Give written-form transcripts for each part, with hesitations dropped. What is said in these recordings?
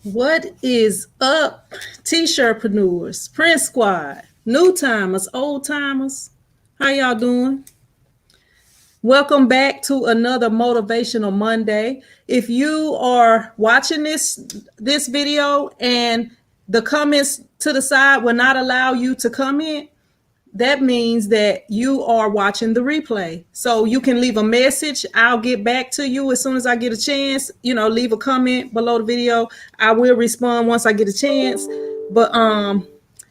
What is up, T-shirtpreneurs, Print Squad, new timers, old timers? How y'all doing? Welcome back to another motivational Monday. If you are watching this video and the comments to the side will not allow you to comment, that means that you are watching the replay. So you can leave a message. I'll get back to you as soon as I get a chance. Leave a comment below the video. I will respond once I get a chance. But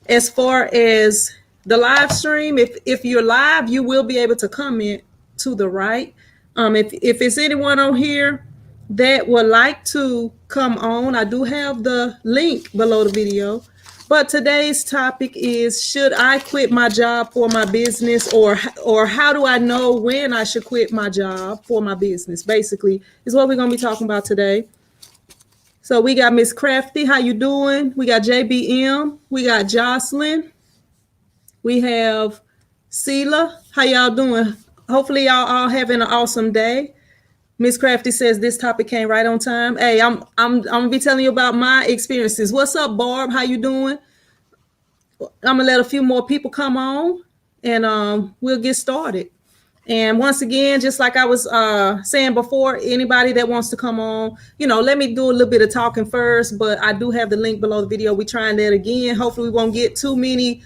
as far as the live stream, if you're live, you will be able to comment to the right. If it's anyone on here that would like to come on, I do have the link below the video. But today's topic is, should I quit my job for my business, or how do I know when I should quit my job for my business? Basically, is what we're going to be talking about today. So we got Miss Crafty. How you doing? We got JBM. We got Jocelyn. We have Sela. How y'all doing? Hopefully y'all all having an awesome day. Miss Crafty says this topic came right on time. Hey, I'm gonna be telling you about my experiences. What's up, Barb? How you doing? I'm gonna let a few more people come on, and we'll get started. And once again, just like I was saying before, anybody that wants to come on, let me do a little bit of talking first. But I do have the link below the video. We're trying that again. Hopefully, we won't get too many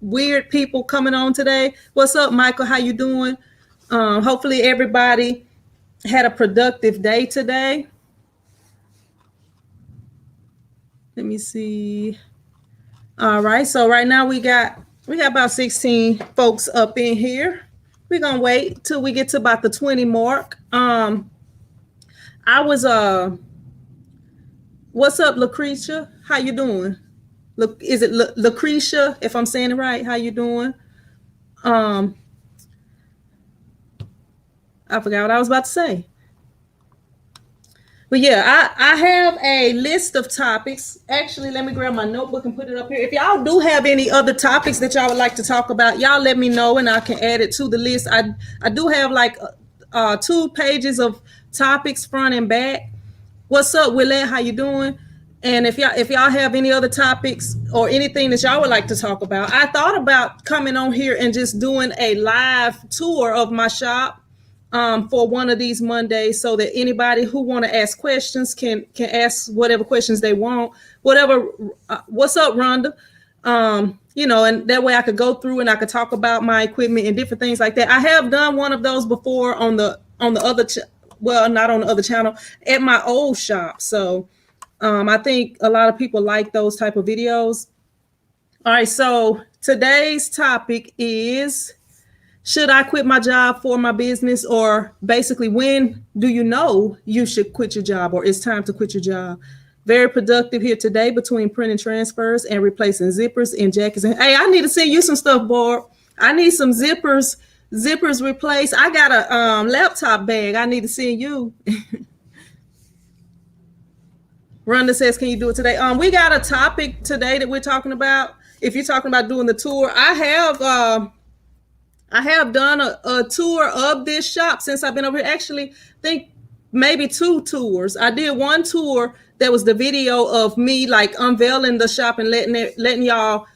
weird people coming on today. What's up, Michael? How you doing? Hopefully everybody had a productive day today. Let me see. All right, so right now we got about 16 folks up in here. We're gonna wait till we get to about the 20 mark. What's up, Lucretia? How you doing? Look, is it Lucretia? If I'm saying it right, how you doing? I forgot what I was about to say. But yeah, I have a list of topics. Actually, let me grab my notebook and put it up here. If y'all do have any other topics that y'all would like to talk about, y'all let me know and I can add it to the list. I do have like 2 pages of topics front and back. What's up, Willette? How you doing? And if y'all have any other topics or anything that y'all would like to talk about, I thought about coming on here and just doing a live tour of my shop for one of these Mondays, so that anybody who want to ask questions can ask whatever questions they want. Whatever. What's up, Rhonda? And that way I could go through and I could talk about my equipment and different things like that. I have done one of those before on the other, well, not on the other channel, at my old shop. So I think a lot of people like those type of videos. All right, so today's topic is, should I quit my job for my business? Or basically, when do you know you should quit your job, or it's time to quit your job? Very productive here today between printing transfers and replacing zippers and jackets. And hey, I need to send you some stuff, Barb. I need some zippers replaced. I got a laptop bag I need to send you. Rhonda says, can you do it today? We got a topic today that we're talking about. If you're talking about doing the tour, I have done a tour of this shop since I've been over here. Actually, I think maybe 2 tours. I did one tour that was the video of me like unveiling the shop and letting y'all,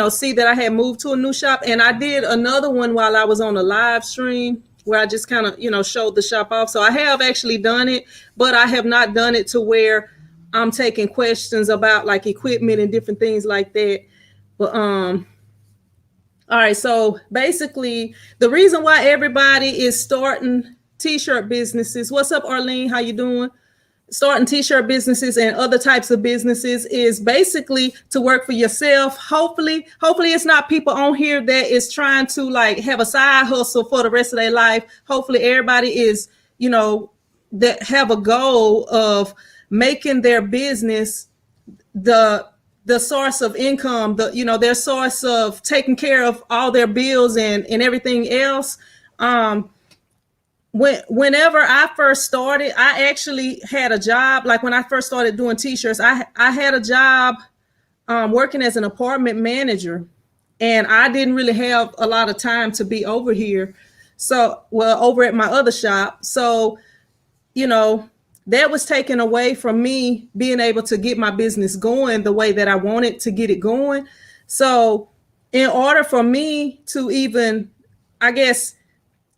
see that I had moved to a new shop. And I did another one while I was on a live stream where I just kind of, showed the shop off. So I have actually done it, but I have not done it to where I'm taking questions about like equipment and different things like that. But all right, so basically, the reason why everybody is starting t-shirt businesses, what's up, Arlene? How you doing? Starting t-shirt businesses and other types of businesses is basically to work for yourself. Hopefully it's not people on here that is trying to like have a side hustle for the rest of their life. Hopefully everybody is, that have a goal of making their business the source of income, their source of taking care of all their bills and everything else. Whenever I first started, I actually had a job. Like when I first started doing t-shirts, I had a job working as an apartment manager, and I didn't really have a lot of time to be over here. So, over at my other shop. So, that was taken away from me being able to get my business going the way that I wanted to get it going. So in order for me to even, I guess,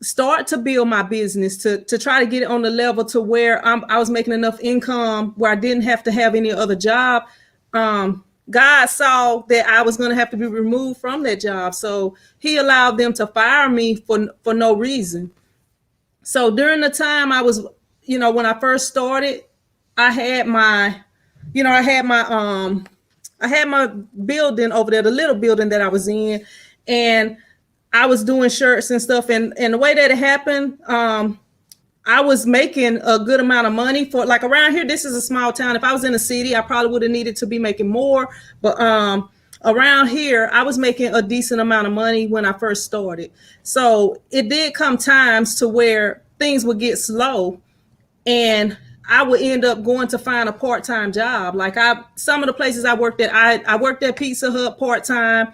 start to build my business, to try to get it on the level to where I was making enough income where I didn't have to have any other job, God saw that I was going to have to be removed from that job. So he allowed them to fire me for no reason. So during the time I was, when I first started, I had my, I had my building over there, the little building that I was in, and I was doing shirts and stuff. And the way that it happened, I was making a good amount of money for, like, around here. This is a small town. If I was in a city, I probably would have needed to be making more. But around here, I was making a decent amount of money when I first started. So it did come times to where things would get slow, and I would end up going to find a part-time job. Like, some of the places I worked at, I worked at Pizza Hut part-time.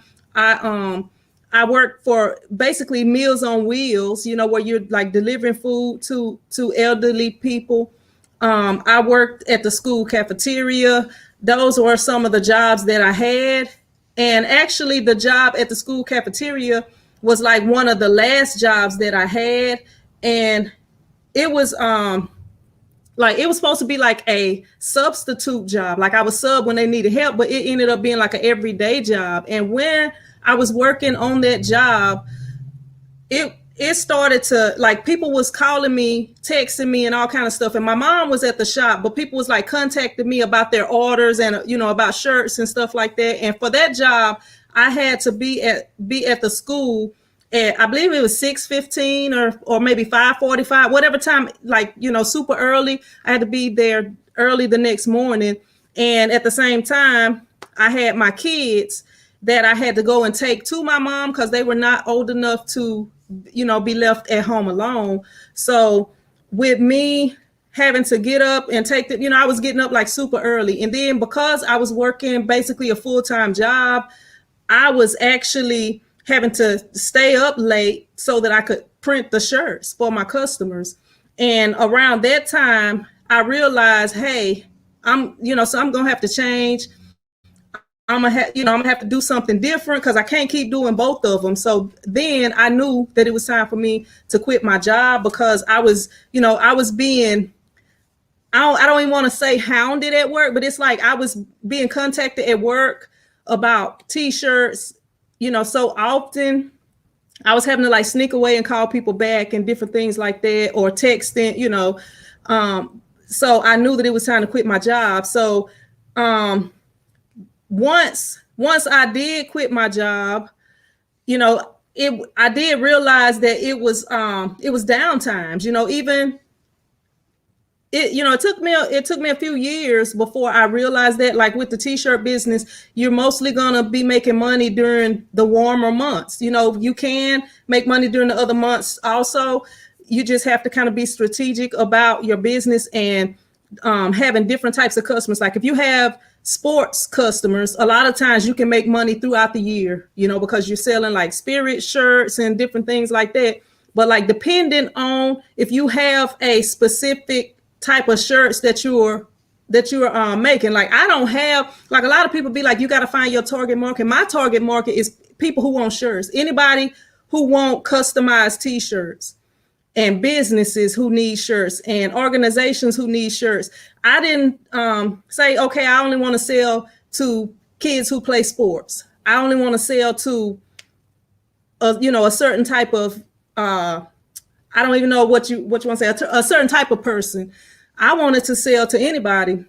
I worked for basically Meals on Wheels, where you're like delivering food to elderly people. I worked at the school cafeteria. Those were some of the jobs that I had. And actually, the job at the school cafeteria was like one of the last jobs that I had. And it was it was supposed to be like a substitute job. Like, I was sub when they needed help, but it ended up being like an everyday job. And when I was working on that job, it started to, like, people was calling me, texting me, and all kind of stuff. And my mom was at the shop, but people was like contacting me about their orders and about shirts and stuff like that. And for that job, I had to be at the school at, I believe it was 6:15 or maybe 5:45, whatever time, like, super early. I had to be there early the next morning. And at the same time, I had my kids that I had to go and take to my mom because they were not old enough to, be left at home alone. So with me having to get up and take I was getting up like super early. And then because I was working basically a full-time job, I was actually having to stay up late so that I could print the shirts for my customers. And around that time, I realized, hey, so I'm going to have to change. I'm gonna have to do something different because I can't keep doing both of them. So then I knew that it was time for me to quit my job because I was being, I don't even want to say hounded at work, but it's like I was being contacted at work about T-shirts, so often. I was having to like sneak away and call people back and different things like that, or texting, so I knew that it was time to quit my job. So once I did quit my job, I did realize that it was down times, even it took me a few years before I realized that, like, with the T-shirt business, you're mostly gonna be making money during the warmer months. You can make money during the other months also. You just have to kind of be strategic about your business and having different types of customers. Like, if you have sports customers, a lot of times you can make money throughout the year, because you're selling like Spirit shirts and different things like that. But like, depending on if you have a specific type of shirts that you're making, like, I don't have, like, a lot of people be like, you got to find your target market. My target market is people who want shirts, anybody who want customized T-shirts, and businesses who need shirts, and organizations who need shirts. I didn't say, okay, I only want to sell to kids who play sports. I only want to sell to, a certain type of, I don't even know what you want to say, a certain type of person. I wanted to sell to anybody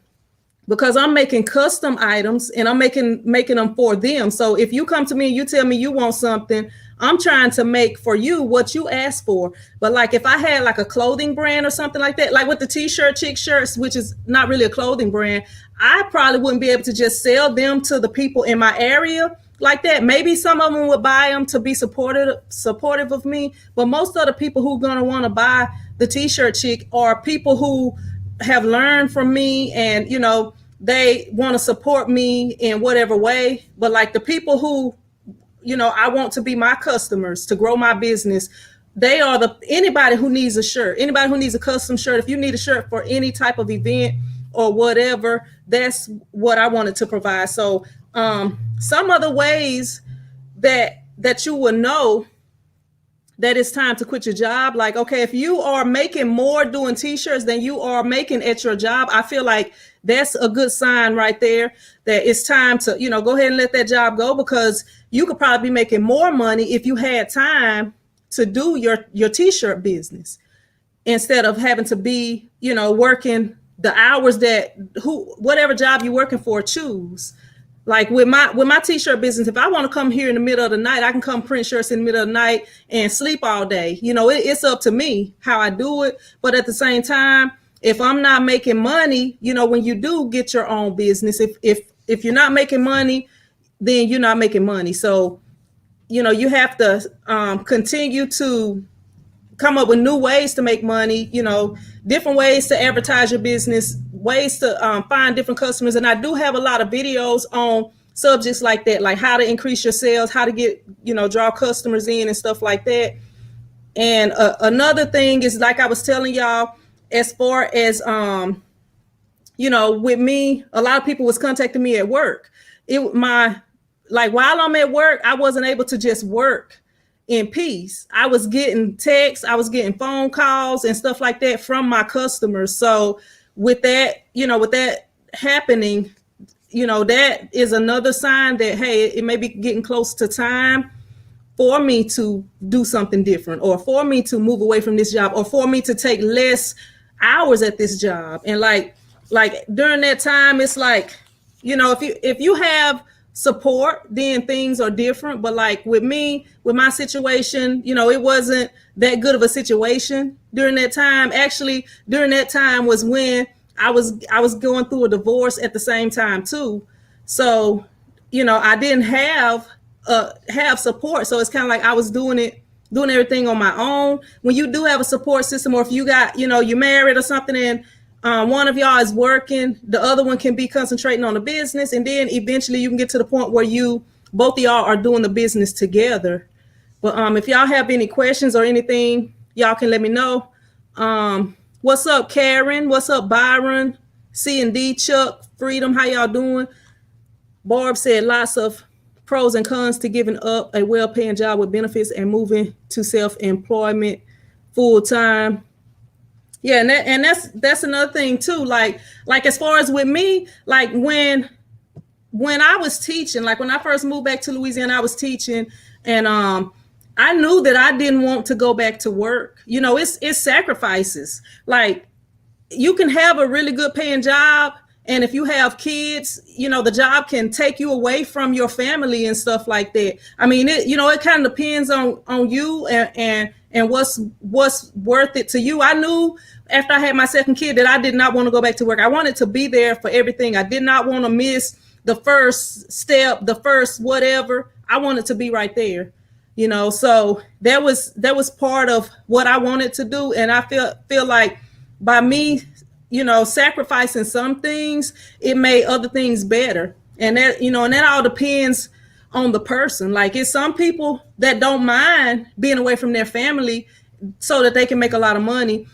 because I'm making custom items and I'm making them for them. So if you come to me and you tell me you want something, I'm trying to make for you what you asked for. But like, if I had like a clothing brand or something like that, like with the T-shirt chick shirts, which is not really a clothing brand, I probably wouldn't be able to just sell them to the people in my area like that. Maybe some of them would buy them to be supportive of me, but most of the people who are going to want to buy the T-shirt chick are people who have learned from me, and they want to support me in whatever way. But like, the people who I want to be my customers to grow my business, they are anybody who needs a shirt, anybody who needs a custom shirt. If you need a shirt for any type of event or whatever, that's what I wanted to provide. So some other ways that you will know that it's time to quit your job. Like, okay, if you are making more doing t-shirts than you are making at your job, I feel like that's a good sign right there that it's time to, go ahead and let that job go, because you could probably be making more money if you had time to do your t-shirt business instead of having to be, working the hours that whatever job you're working for choose. Like with my t-shirt business, if I want to come here in the middle of the night, I can come print shirts in the middle of the night and sleep all day. It's up to me how I do it. But at the same time, if I'm not making money, when you do get your own business, if you're not making money, then you're not making money. So, you have to continue to come up with new ways to make money, different ways to advertise your business, ways to find different customers. And I do have a lot of videos on subjects like that, like how to increase your sales, how to get, draw customers in and stuff like that. And another thing is, like I was telling y'all, as far as, with me, a lot of people was contacting me at work. While I'm at work, I wasn't able to just work in peace. I was getting texts, I was getting phone calls and stuff like that from my customers. So with that happening, that is another sign that, hey, it may be getting close to time for me to do something different, or for me to move away from this job, or for me to take less hours at this job. And like during that time, it's like, if you have support, then things are different. But like with me, with my situation, it wasn't that good of a situation during that time. Actually, during that time was when I was going through a divorce at the same time too. So, I didn't have support. So it's kind of like I was doing everything on my own. When you do have a support system, or if you got, you're married or something, and one of y'all is working, the other one can be concentrating on the business, and then eventually you can get to the point where both of y'all are doing the business together. But if y'all have any questions or anything, y'all can let me know. What's up, Karen? What's up, Byron? C&D, Chuck, Freedom, how y'all doing? Barb said lots of pros and cons to giving up a well-paying job with benefits and moving to self-employment full-time. Yeah, and that's another thing too. Like as far as with me, like when I was teaching, like when I first moved back to Louisiana, I was teaching, and I knew that I didn't want to go back to work. It's sacrifices. Like you can have a really good paying job, and if you have kids, the job can take you away from your family and stuff like that. I mean, it kind of depends on you and what's worth it to you. I knew after I had my second kid that I did not want to go back to work. I wanted to be there for everything. I did not want to miss the first step, the first whatever. I wanted to be right there, so that was part of what I wanted to do. And I feel like by me, sacrificing some things, it made other things better. And that, and that all depends on the person. Like it's some people that don't mind being away from their family so that they can make a lot of money.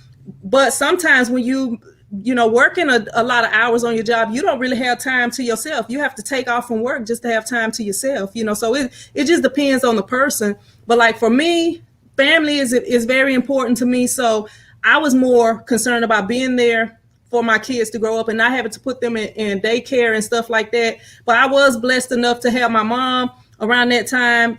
But sometimes when you working a lot of hours on your job, you don't really have time to yourself. You have to take off from work just to have time to yourself, so it just depends on the person. But like for me, family is very important to me. So I was more concerned about being there for my kids to grow up and not having to put them in daycare and stuff like that. But I was blessed enough to have my mom around that time,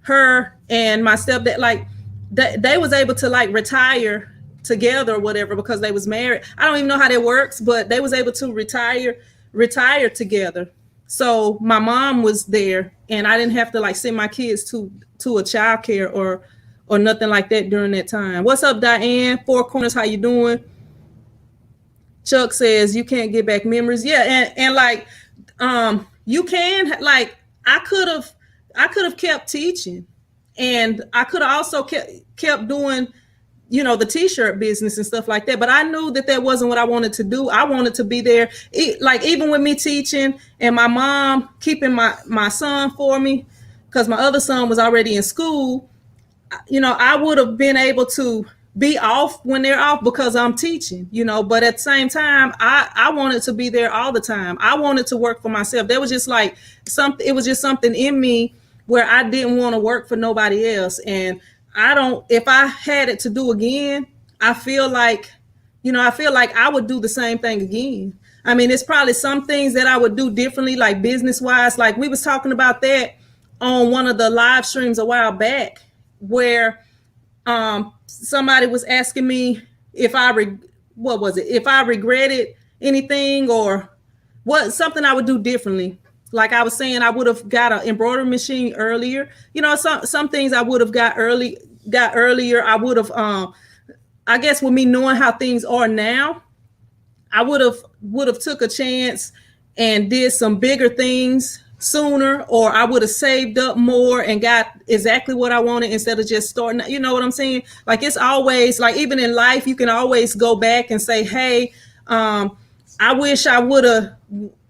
her and my stepdad, like they was able to like retire together or whatever because they was married. I don't even know how that works, but they was able to retire together. So my mom was there, and I didn't have to like send my kids to a child care or nothing like that during that time. What's up, Diane? Four Corners, how you doing? Chuck says you can't get back memories. Yeah, and like you can, like I could have kept teaching, and I could have also kept doing the t-shirt business and stuff like that. But I knew that wasn't what I wanted to do. I wanted to be there, like even with me teaching and my mom keeping my son for me, because my other son was already in school. I would have been able to be off when they're off because I'm teaching, but at the same time, I wanted to be there all the time. I wanted to work for myself. There was just like something, it was just something in me where I didn't want to work for nobody else. And if I had it to do again, I feel like, I would do the same thing again. I mean, it's probably some things that I would do differently, like business wise. Like we was talking about that on one of the live streams a while back, where somebody was asking me if if I regretted anything or something I would do differently. Like I was saying, I would have got an embroidery machine earlier. Some things I would have got earlier. I would have, I guess with me knowing how things are now, I would have took a chance and did some bigger things sooner, or I would have saved up more and got exactly what I wanted instead of just starting. You know what I'm saying? Like it's always like, even in life, you can always go back and say, hey, I wish I would have,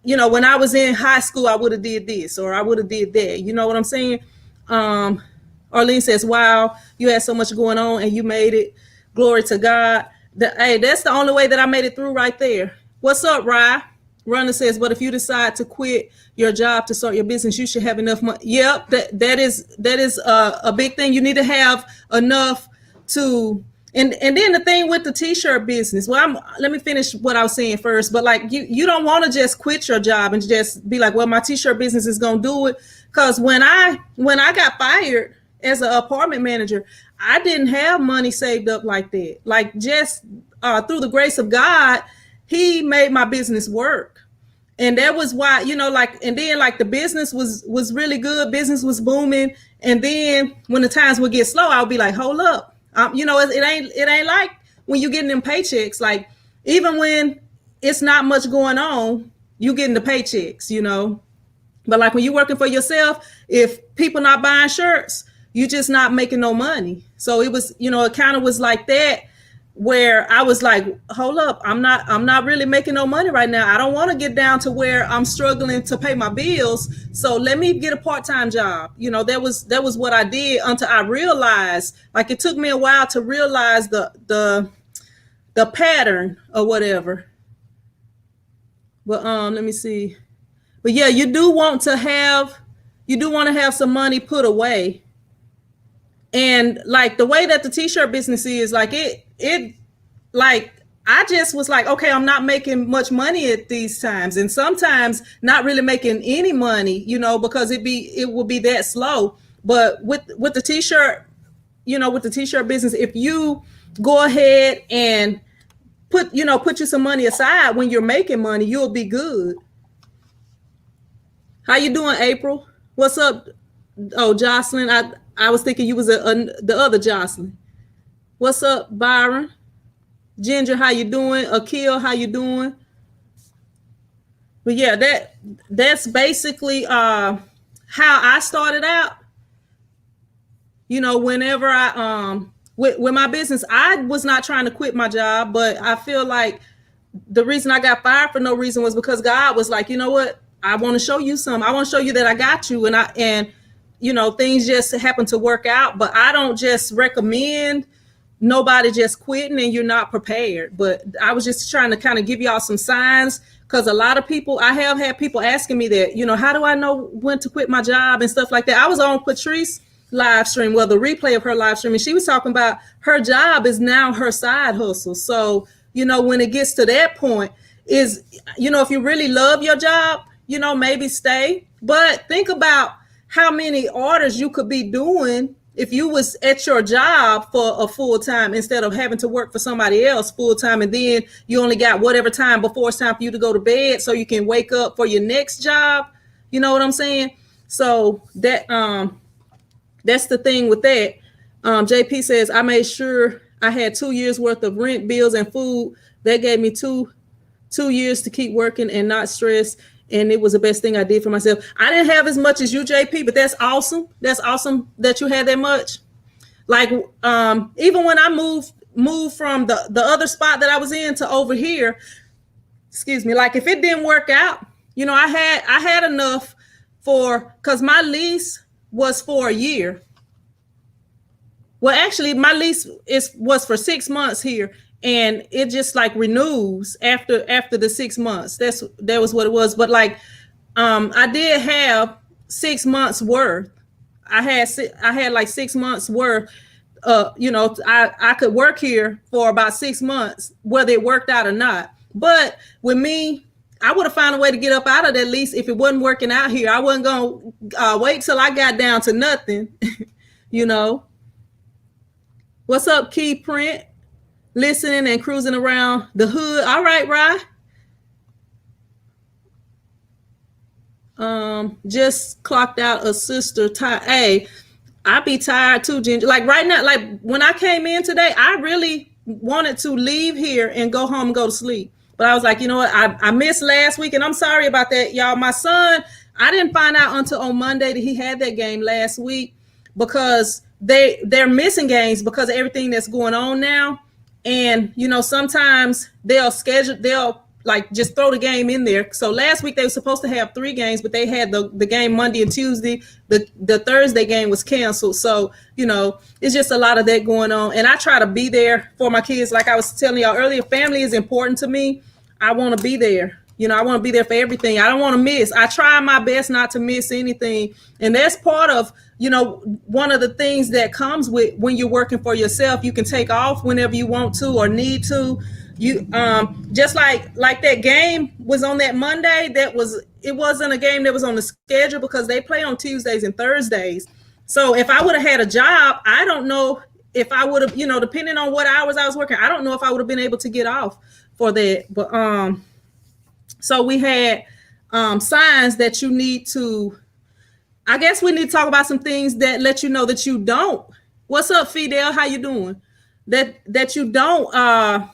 when I was in high school, I would have did this or I would have did that. You know what I'm saying? Arlene says, wow, you had so much going on and you made it. Glory to God. Hey, that's the only way that I made it through right there. What's up, Rye? Rhonda says, but if you decide to quit your job to start your business, you should have enough money. Yep, that is a big thing. You need to have enough to, and then the thing with the t-shirt business. Well, let me finish what I was saying first. But like you don't want to just quit your job and just be like, well, my t-shirt business is gonna do it. Because when I got fired as an apartment manager, I didn't have money saved up like that. Like just through the grace of God, He made my business work. And that was why, and then like the business was really good. Business was booming. And then when the times would get slow, I would be like, hold up. It ain't like when you getting them paychecks. Like even when it's not much going on, you getting the paychecks, But like when you're working for yourself, if people not buying shirts, you just not making no money. So it was, it kind of was like that, where I was like, hold up, I'm not really making no money right now. I don't want to get down to where I'm struggling to pay my bills. So let me get a part-time job. That was what I did until I realized, like it took me a while to realize the pattern or whatever. But let me see. But yeah, you do want to have some money put away. And like the way that the t-shirt business is, like it like I just was like, okay, I'm not making much money at these times, and sometimes not really making any money, because it will be that slow. But with the t-shirt, with the t-shirt business, if you go ahead and put you some money aside when you're making money, you'll be good. How you doing, April? What's up? Oh, Jocelyn, I was thinking you was the other Jocelyn. What's up, Byron? Ginger, how you doing? Akil, how you doing? But yeah, that's basically how I started out. Whenever I with my business, I was not trying to quit my job, but I feel like the reason I got fired for no reason was because God was like, you know what? I want to show you something. I want to show you that I got you, and things just happen to work out. But I don't just recommend nobody just quitting and you're not prepared. But I was just trying to kind of give y'all some signs, because a lot of people, I have had people asking me that, how do I know when to quit my job and stuff like that. I was on Patrice live stream, the replay of her live stream, and she was talking about her job is now her side hustle. So, when it gets to that point is, if you really love your job, maybe stay. But think about how many orders you could be doing if you was at your job for a full time instead of having to work for somebody else full time. And then you only got whatever time before it's time for you to go to bed so you can wake up for your next job. You know what I'm saying? So that's the thing with that. JP says, I made sure I had 2 years worth of rent, bills, and food. That gave me two years to keep working and not stress. And it was the best thing I did for myself. I didn't have as much as you, JP, but that's awesome. That's awesome that you had that much. Like, even when I moved from the other spot that I was in to over here, excuse me, like if it didn't work out, I had enough because my lease was for a year. Well, actually, my lease was for 6 months here, and it just like renews after the 6 months. That was what it was. But like, I did have 6 months worth. I had like 6 months worth. I could work here for about 6 months, whether it worked out or not. But with me, I would have found a way to get up out of that lease if it wasn't working out here. I wasn't gonna wait till I got down to nothing, you know. What's up, Key Print? Listening and cruising around the hood. All right, Rye. Just clocked out a sister. Hey, I be tired too, Ginger. Like right now, like when I came in today, I really wanted to leave here and go home and go to sleep. But I was like, you know what? I missed last week, and I'm sorry about that, y'all. My son, I didn't find out until on Monday that he had that game last week because they're missing games because of everything that's going on now. And sometimes they'll like just throw the game in there. So last week they were supposed to have 3 games, but they had the game Monday and Tuesday. The Thursday game was canceled. So, it's just a lot of that going on. And I try to be there for my kids. Like I was telling y'all earlier, family is important to me. I want to be there. I want to be there for everything. I don't want to miss. I try my best not to miss anything. And that's part of, one of the things that comes with when you're working for yourself. You can take off whenever you want to or need to. You just like that game was on that Monday. It wasn't a game that was on the schedule because they play on Tuesdays and Thursdays. So if I would have had a job, I don't know if I would have, depending on what hours I was working, I don't know if I would have been able to get off for that. But so we had signs that you need to, I guess we need to talk about some things that let you know that you don't. What's up, Fidel? How you doing? That you don't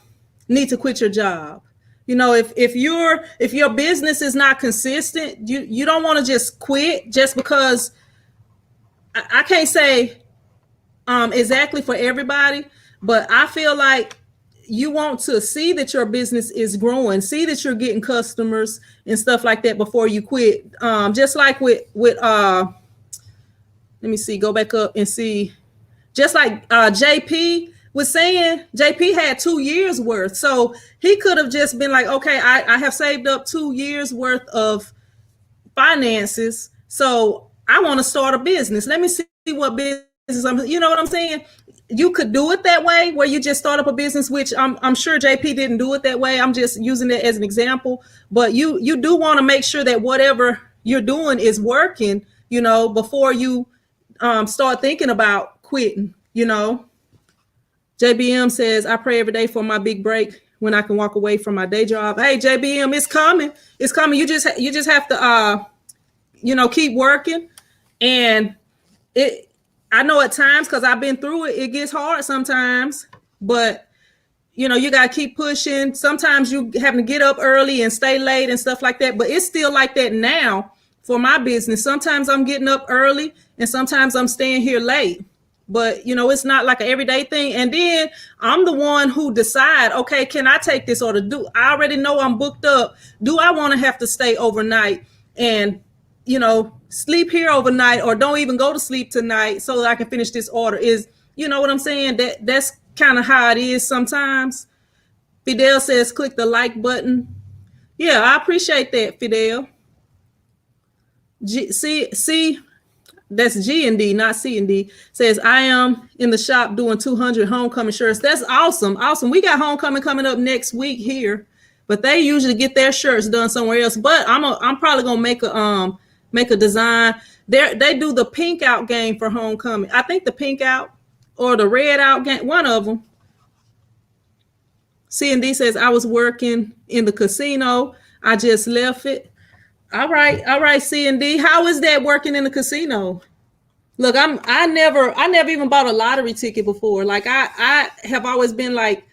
need to quit your job. If your business is not consistent, you don't want to just quit just because. I can't say exactly for everybody, but I feel like you want to see that your business is growing, see that you're getting customers and stuff like that before you quit. Just like with let me see, go back up and see. Just like JP was saying, JP had 2 years worth. So he could have just been like, okay, I have saved up 2 years worth of finances. So I want to start a business. Let me see what business you know what I'm saying? You could do it that way where you just start up a business, which I'm sure JP didn't do it that way. I'm just using it as an example. But you do want to make sure that whatever you're doing is working, before you start thinking about quitting, JBM says, I pray every day for my big break when I can walk away from my day job. Hey, JBM, it's coming. It's coming. You just have to, keep working. And I know at times, because I've been through it, it gets hard sometimes, but you got to keep pushing. Sometimes you having to get up early and stay late and stuff like that. But it's still like that now for my business. Sometimes I'm getting up early and sometimes I'm staying here late. But, it's not like an everyday thing. And then I'm the one who decide, okay, can I take this order? I already know I'm booked up. Do I want to have to stay overnight and, sleep here overnight, or don't even go to sleep tonight so that I can finish this order? Is, what I'm saying? That's kind of how it is sometimes. Fidel says, click the like button. Yeah, I appreciate that, Fidel. See, that's G and D, not C and D. Says, I am in the shop doing 200 homecoming shirts. That's awesome. Awesome. We got homecoming coming up next week here, but they usually get their shirts done somewhere else. But I'm probably going to make a design. They do the pink out game for homecoming. I think the pink out or the red out game, one of them. C and D says, I was working in the casino. I just left it. All right, C and D. How is that working in the casino? Look, I never even bought a lottery ticket before. Like I have always been like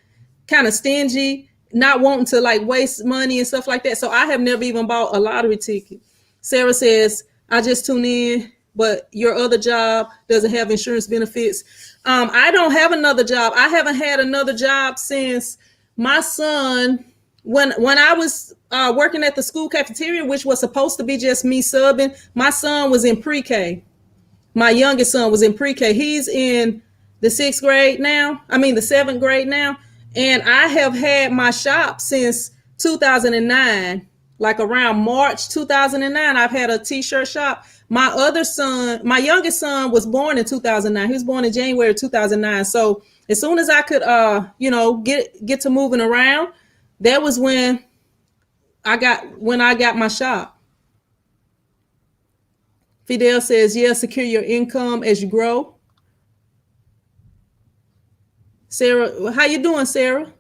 kind of stingy, not wanting to like waste money and stuff like that. So I have never even bought a lottery ticket. Sarah says, I just tune in, but your other job doesn't have insurance benefits. I don't have another job. I haven't had another job since my son, when I was working at the school cafeteria, which was supposed to be just me subbing. My son was in pre-K. My youngest son was in pre-K. He's in the 6th grade now. I mean, the 7th grade now. And I have had my shop since 2009. Like around March 2009, I've had a t-shirt shop. My other son, my youngest son, was born in 2009. He was born in January 2009. So as soon as I could, get to moving around, that was when I got my shop. Fidel says, yeah, secure your income as you grow. Sarah, how you doing, Sarah?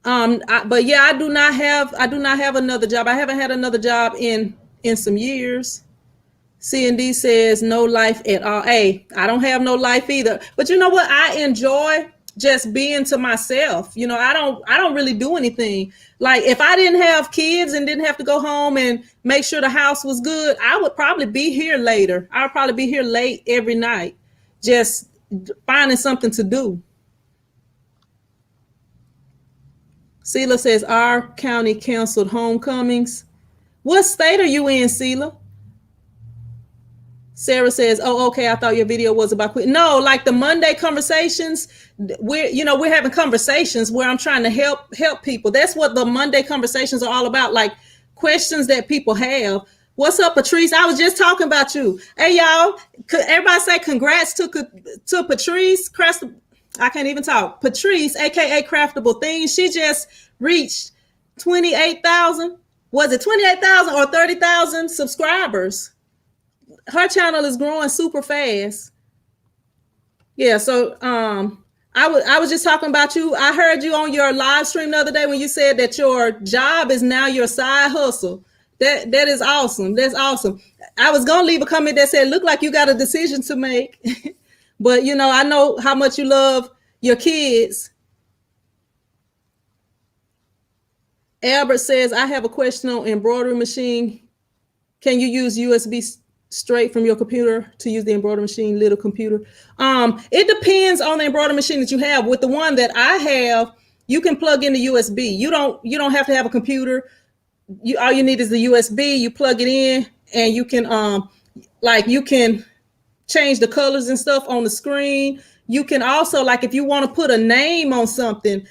But yeah, I do not have another job. I haven't had another job in some years. C and D says no life at all. Hey, I don't have no life either. But you know what? I enjoy just being to myself. You know, I don't really do anything. Like if I didn't have kids and didn't have to go home and make sure the house was good, I would probably be here later. I would probably be here late every night, just finding something to do. Sela says our county canceled homecomings. What state are you in, Sela? Sarah says, oh, okay, I thought your video was about quit. No, like the Monday conversations, we're having conversations where I'm trying to help people. That's what the Monday conversations are all about, like questions that people have. What's up, Patrice? I was just talking about you. Hey, y'all, everybody say congrats to Patrice. I can't even talk. Patrice, aka Craftable Things. She just reached 28,000. Was it 28,000 or 30,000 subscribers? Her channel is growing super fast. Yeah, so I was just talking about you. I heard you on your live stream the other day when you said that your job is now your side hustle. That is awesome. That's awesome. I was gonna leave a comment that said, look like you got a decision to make. But you know, I know how much you love your kids. Albert says, I have a question on embroidery machine. Can you use USB straight from your computer to use the embroidery machine, little computer? It depends on the embroidery machine that you have. With the one that I have, you can plug in the USB. You don't have to have a computer. All you need is the USB. You plug it in and you can you can change the colors and stuff on the screen. You can also, like, if you want to put a name on something,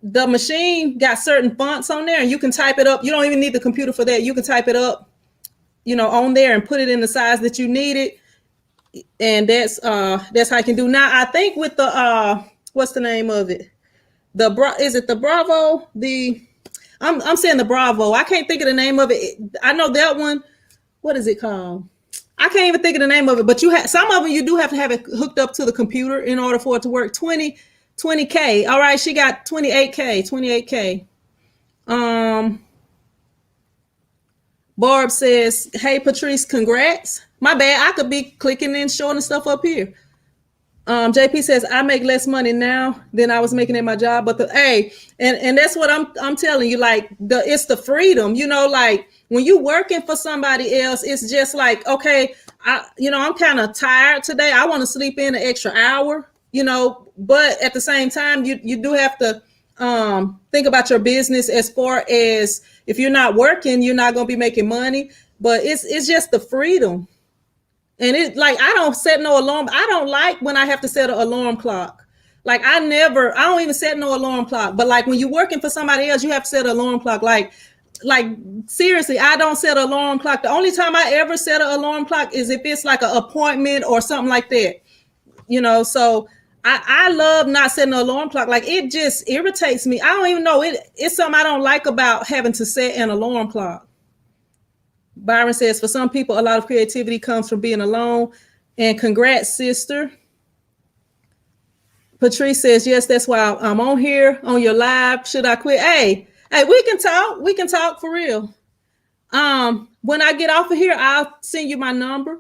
the machine got certain fonts on there and you can type it up. You don't even need the computer for that. You can type it up, on there and put it in the size that you need it. And that's how you can do. Now, I think with the, what's the name of it? Is it the Bravo? I'm saying the Bravo. I can't think of the name of it. I know that one. What is it called? I can't even think of the name of it, but some of them you do have to have it hooked up to the computer in order for it to work. 20K. All right, she got 28K. Barb says, hey, Patrice, congrats. My bad. I could be clicking and showing the stuff up here. JP says, I make less money now than I was making at my job. But and that's what I'm telling you, like it's the freedom, like when you working for somebody else, it's just like, okay, I'm kind of tired today. I want to sleep in an extra hour, but at the same time, you do have to think about your business as far as if you're not working, you're not going to be making money, but it's just the freedom. And it like, I don't set no alarm. I don't like when I have to set an alarm clock. Like I don't even set no alarm clock. But like when you're working for somebody else, you have to set an alarm clock. Like seriously, I don't set an alarm clock. The only time I ever set an alarm clock is if it's like an appointment or something like that. So I love not setting an alarm clock. Like it just irritates me. I don't even know. It's something I don't like about having to set an alarm clock. Byron says, for some people, a lot of creativity comes from being alone. And congrats, sister. Patrice says, yes, that's why I'm on here on your live. Should I quit? Hey, we can talk. We can talk for real. When I get off of here, I'll send you my number.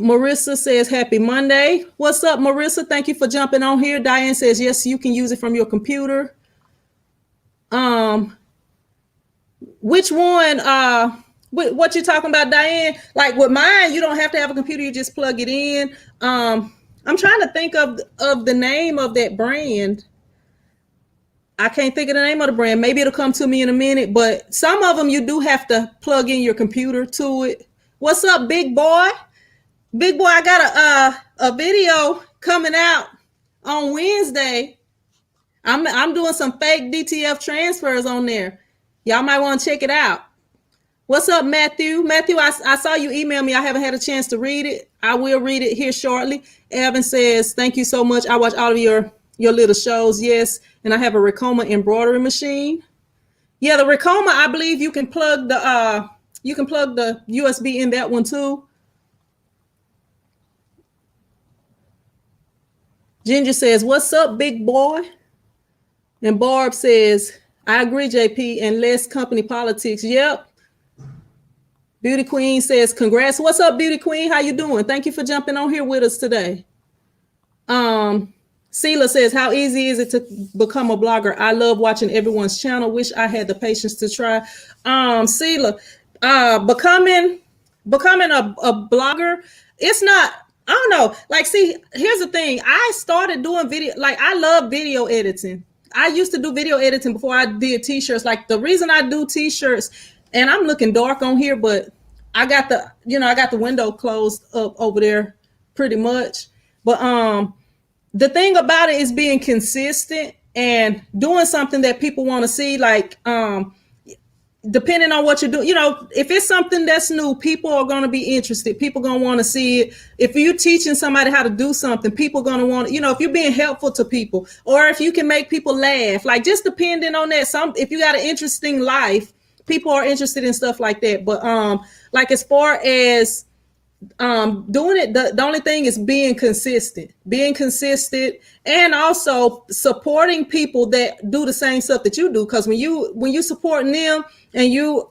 Marissa says, happy Monday. What's up, Marissa? Thank you for jumping on here. Diane says, yes, you can use it from your computer. Which one, what you talking about, Diane? Like with mine, you don't have to have a computer. You just plug it in. I'm trying to think of the name of that brand. I can't think of the name of the brand. Maybe it'll come to me in a minute, but some of them you do have to plug in your computer to it. What's up, big boy? Big boy, I got a video coming out on Wednesday. I'm doing some fake DTF transfers on there. Y'all might want to check it out. What's up, Matthew? Matthew, I saw you email me. I haven't had a chance to read it. I will read it here shortly. Evan says, thank you so much. I watch all of your little shows. Yes. And I have a Ricoma embroidery machine. Yeah, the Ricoma, I believe you can plug the USB in that one too. Ginger says, what's up, big boy? And Barb says, I agree, JP, and less company politics. Yep. Beauty Queen says, congrats. What's up, Beauty Queen? How you doing? Thank you for jumping on here with us today. Sela says, how easy is it to become a blogger? I love watching everyone's channel. Wish I had the patience to try. Sela, becoming a blogger, it's not, I don't know. Like, see, here's the thing. I started doing video, like I love video editing. I used to do video editing before I did t-shirts. Like the reason I do t-shirts, and I'm looking dark on here, but I got the window closed up over there pretty much. But the thing about it is being consistent and doing something that people want to see. Like depending on what you do, if it's something that's new, people are going to be interested. People going to want to see it. If you're teaching somebody how to do something, people going to want, if you're being helpful to people, or if you can make people laugh, like just depending on that. If you got an interesting life, people are interested in stuff like that. But like as far as doing it, the only thing is being consistent and also supporting people that do the same stuff that you do. Because when you supporting them and you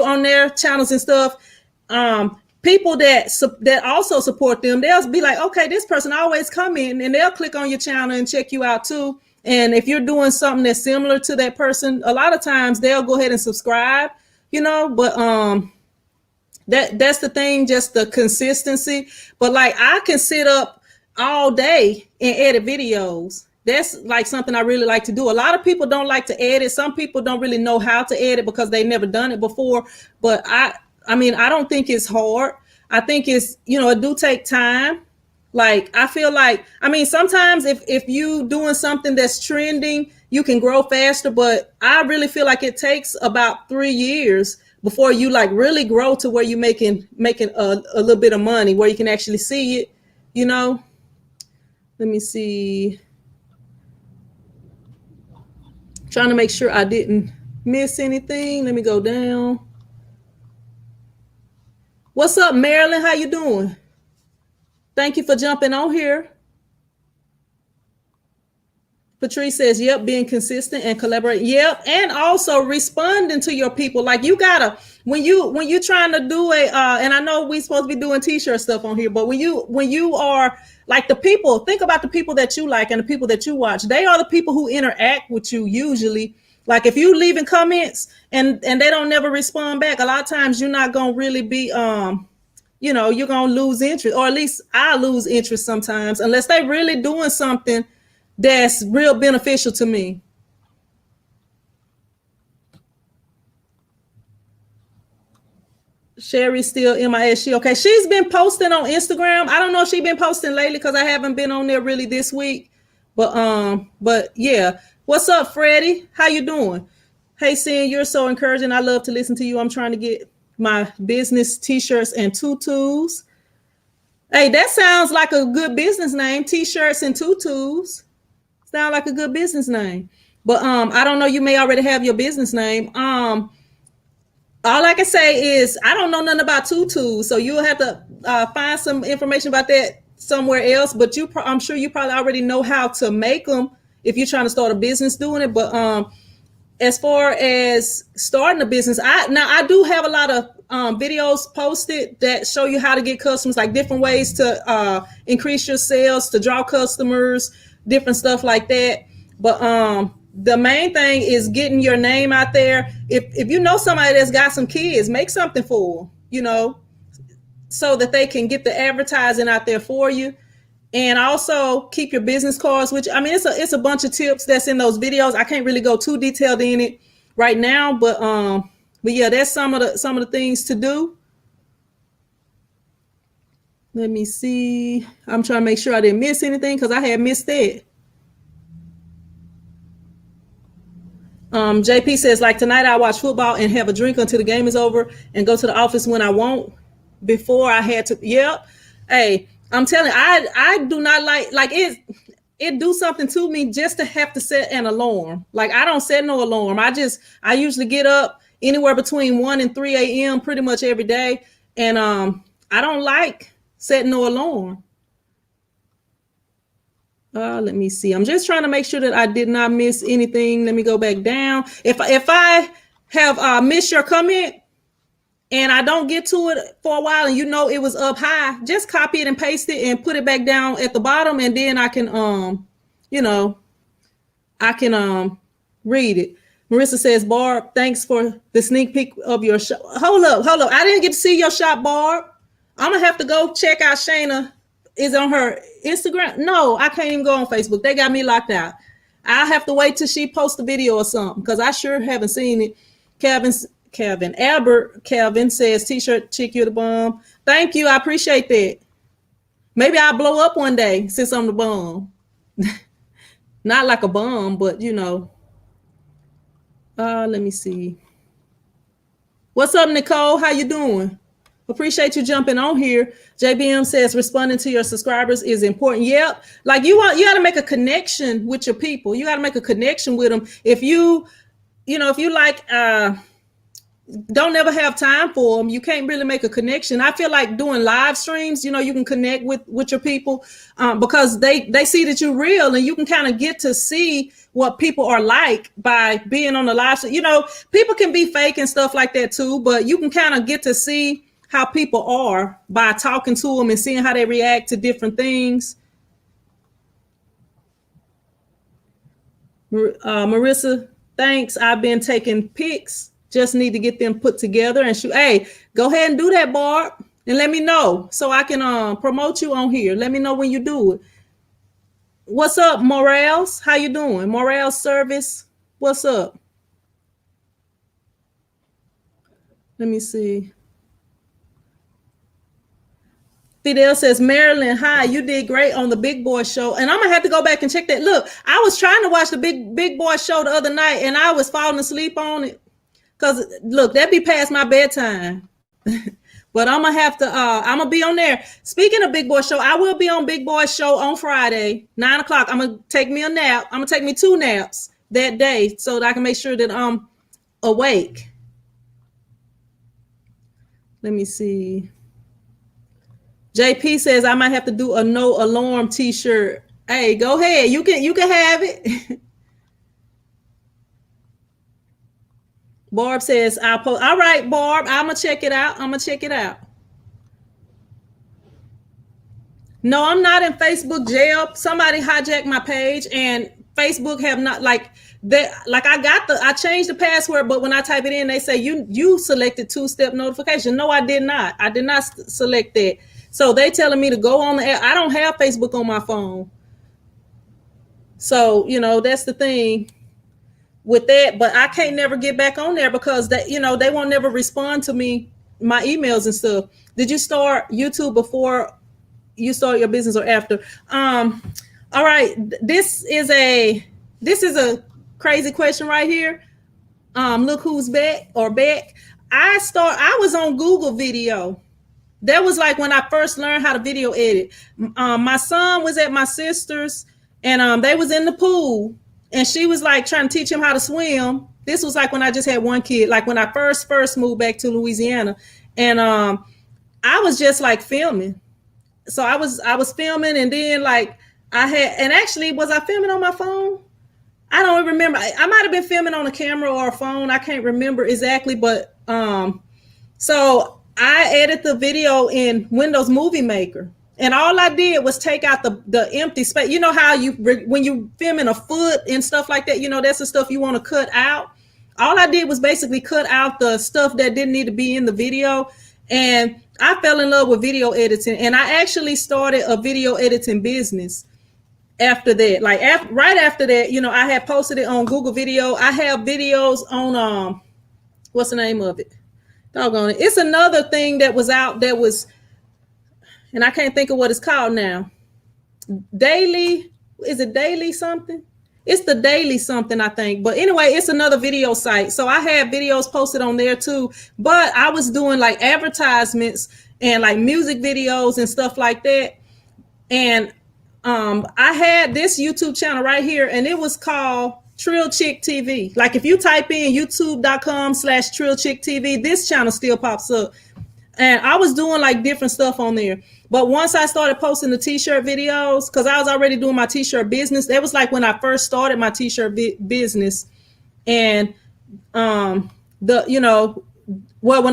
on their channels and stuff, people that also support them, they'll be like, okay, this person always come in, and they'll click on your channel and check you out too. And if you're doing something that's similar to that person, a lot of times they'll go ahead and subscribe, but that's the thing, just the consistency. But like I can sit up all day and edit videos. That's like something I really like to do. A lot of people don't like to edit. Some people don't really know how to edit because they never done it before. But I don't think it's hard. I think it's, it do take time. Like, I feel like, sometimes if you doing something that's trending, you can grow faster, but I really feel like it takes about 3 years before you like really grow to where you're making a little bit of money, where you can actually see it, Let me see. Trying to make sure I didn't miss anything. Let me go down. What's up, Marilyn? How you doing? Thank you for jumping on here. Patrice says, yep, being consistent and collaborating. Yep. And also responding to your people. Like you gotta, when you're trying to do and I know we supposed to be doing t-shirt stuff on here, but when you are like the people, think about the people that you like and the people that you watch. They are the people who interact with you usually. Like if you leaving comments and they don't never respond back, a lot of times you're not going to really be, you're going to lose interest, or at least I lose interest sometimes, unless they really doing something that's real beneficial to me. Sherry's still MIS. Okay. She's been posting on Instagram. I don't know if she's been posting lately because I haven't been on there really this week. But yeah. What's up, Freddie? How you doing? Hey, Sin, you're so encouraging. I love to listen to you. I'm trying to get my business t-shirts and tutus. Hey, that sounds like a good business name. T-shirts and tutus. Sound like a good business name. But I don't know, you may already have your business name. All I can say is I don't know nothing about tutus, so you'll have to find some information about that somewhere else. But I'm sure you probably already know how to make them if you're trying to start a business doing it. But as far as starting a business, I do have a lot of videos posted that show you how to get customers, like different ways to increase your sales, to draw customers, different stuff like that. But the main thing is getting your name out there. If you know somebody that's got some kids, make something for them, so that they can get the advertising out there for you. And also keep your business cards, which it's a bunch of tips that's in those videos. I can't really go too detailed in it right now, but yeah, that's some of the things to do. Let me see. I'm trying to make sure I didn't miss anything because I had missed that. JP says, like tonight I watch football and have a drink until the game is over and go to the office when I want. Before I had to, yep. Hey, I'm telling you, I do not like it do something to me just to have to set an alarm. Like I don't set no alarm. I usually get up anywhere between 1 and 3 a.m. pretty much every day. And I don't like setting no alarm. Let me see. I'm just trying to make sure that I did not miss anything. Let me go back down. If I have missed your comment and I don't get to it for a while and you know it was up high, just copy it and paste it and put it back down at the bottom, and then I can read it. Marissa says, Barb, thanks for the sneak peek of your shop. Hold up. I didn't get to see your shop, Barb. I'm gonna have to go check out Shayna. Is on her Instagram. No, I can't even go on Facebook. They got me locked out. I'll have to wait till she posts a video or something because I sure haven't seen it. Calvin says, T-shirt chick, you're the bomb. Thank you. I appreciate that. Maybe I'll blow up one day since I'm the bomb. Not like a bomb, but you know. Let me see. What's up, Nicole? How you doing? Appreciate you jumping on here. JBM says responding to your subscribers is important. Yep. Like you got to make a connection with your people. You got to make a connection with them. If you like, don't never have time for them, you can't really make a connection. I feel like doing live streams, you can connect with your people because they see that you're real, and you can kind of get to see what people are like by being on the live stream. People can be fake and stuff like that too, but you can kind of get to see how people are by talking to them and seeing how they react to different things. Marissa, thanks. I've been taking pics. Just need to get them put together and shoot. Hey, go ahead and do that, Barb, and let me know so I can promote you on here. Let me know when you do it. What's up, Morales? How you doing? Morales Service. What's up? Let me see. Fidel says, Marilyn, hi, you did great on the Big Boy show. And I'm going to have to go back and check that. Look, I was trying to watch the Big Boy show the other night, and I was falling asleep on it. Because, look, that be past my bedtime. But I'm going to have to, I'm going to be on there. Speaking of Big Boy show, I will be on Big Boy show on Friday, 9 o'clock. I'm going to take me a nap. I'm going to take me 2 naps that day so that I can make sure that I'm awake. Let me see. JP says I might have to do a no alarm T-shirt. Hey, go ahead. You can have it. Barb says I'll post. All right, Barb, I'm gonna check it out. No, I'm not in Facebook jail. Somebody hijacked my page, and Facebook have not like that. Like I changed the password, but when I type it in, they say you selected 2-step notification. No, I did not. I did not select that. So they telling me to go on the app. I don't have Facebook on my phone. So, that's the thing with that. But I can't never get back on there because they won't never respond to me, my emails and stuff. Did you start YouTube before you start your business or after? All right. This is a crazy question right here. Look who's back. I was on Google Video. That was like when I first learned how to video edit. My son was at my sister's, and they was in the pool, and she was like trying to teach him how to swim. This was like when I just had one kid, like when I first moved back to Louisiana, and I was just like filming. So I was filming, and then like was I filming on my phone? I don't remember. I might have been filming on a camera or a phone. I can't remember exactly, but so I edited the video in Windows Movie Maker, and all I did was take out the empty space. You know how when you filming a foot and stuff like that, that's the stuff you want to cut out. All I did was basically cut out the stuff that didn't need to be in the video, and I fell in love with video editing, and I actually started a video editing business after that. Like right after that, I had posted it on Google Video. I have videos on what's the name of it? Doggone it. It's another thing that was out that was, and I can't think of what it's called now. Daily, is it Daily something? It's the Daily something, I think. But anyway, it's another video site. So I had videos posted on there too. But I was doing like advertisements and like music videos and stuff like that. And I had this YouTube channel right here, and it was called Trill Chick TV. Like if you type in youtube.com/Trill Chick TV, this channel still pops up. And I was doing like different stuff on there. But once I started posting the t-shirt videos, because I was already doing my t-shirt business, that was like when I first started my t-shirt business. And when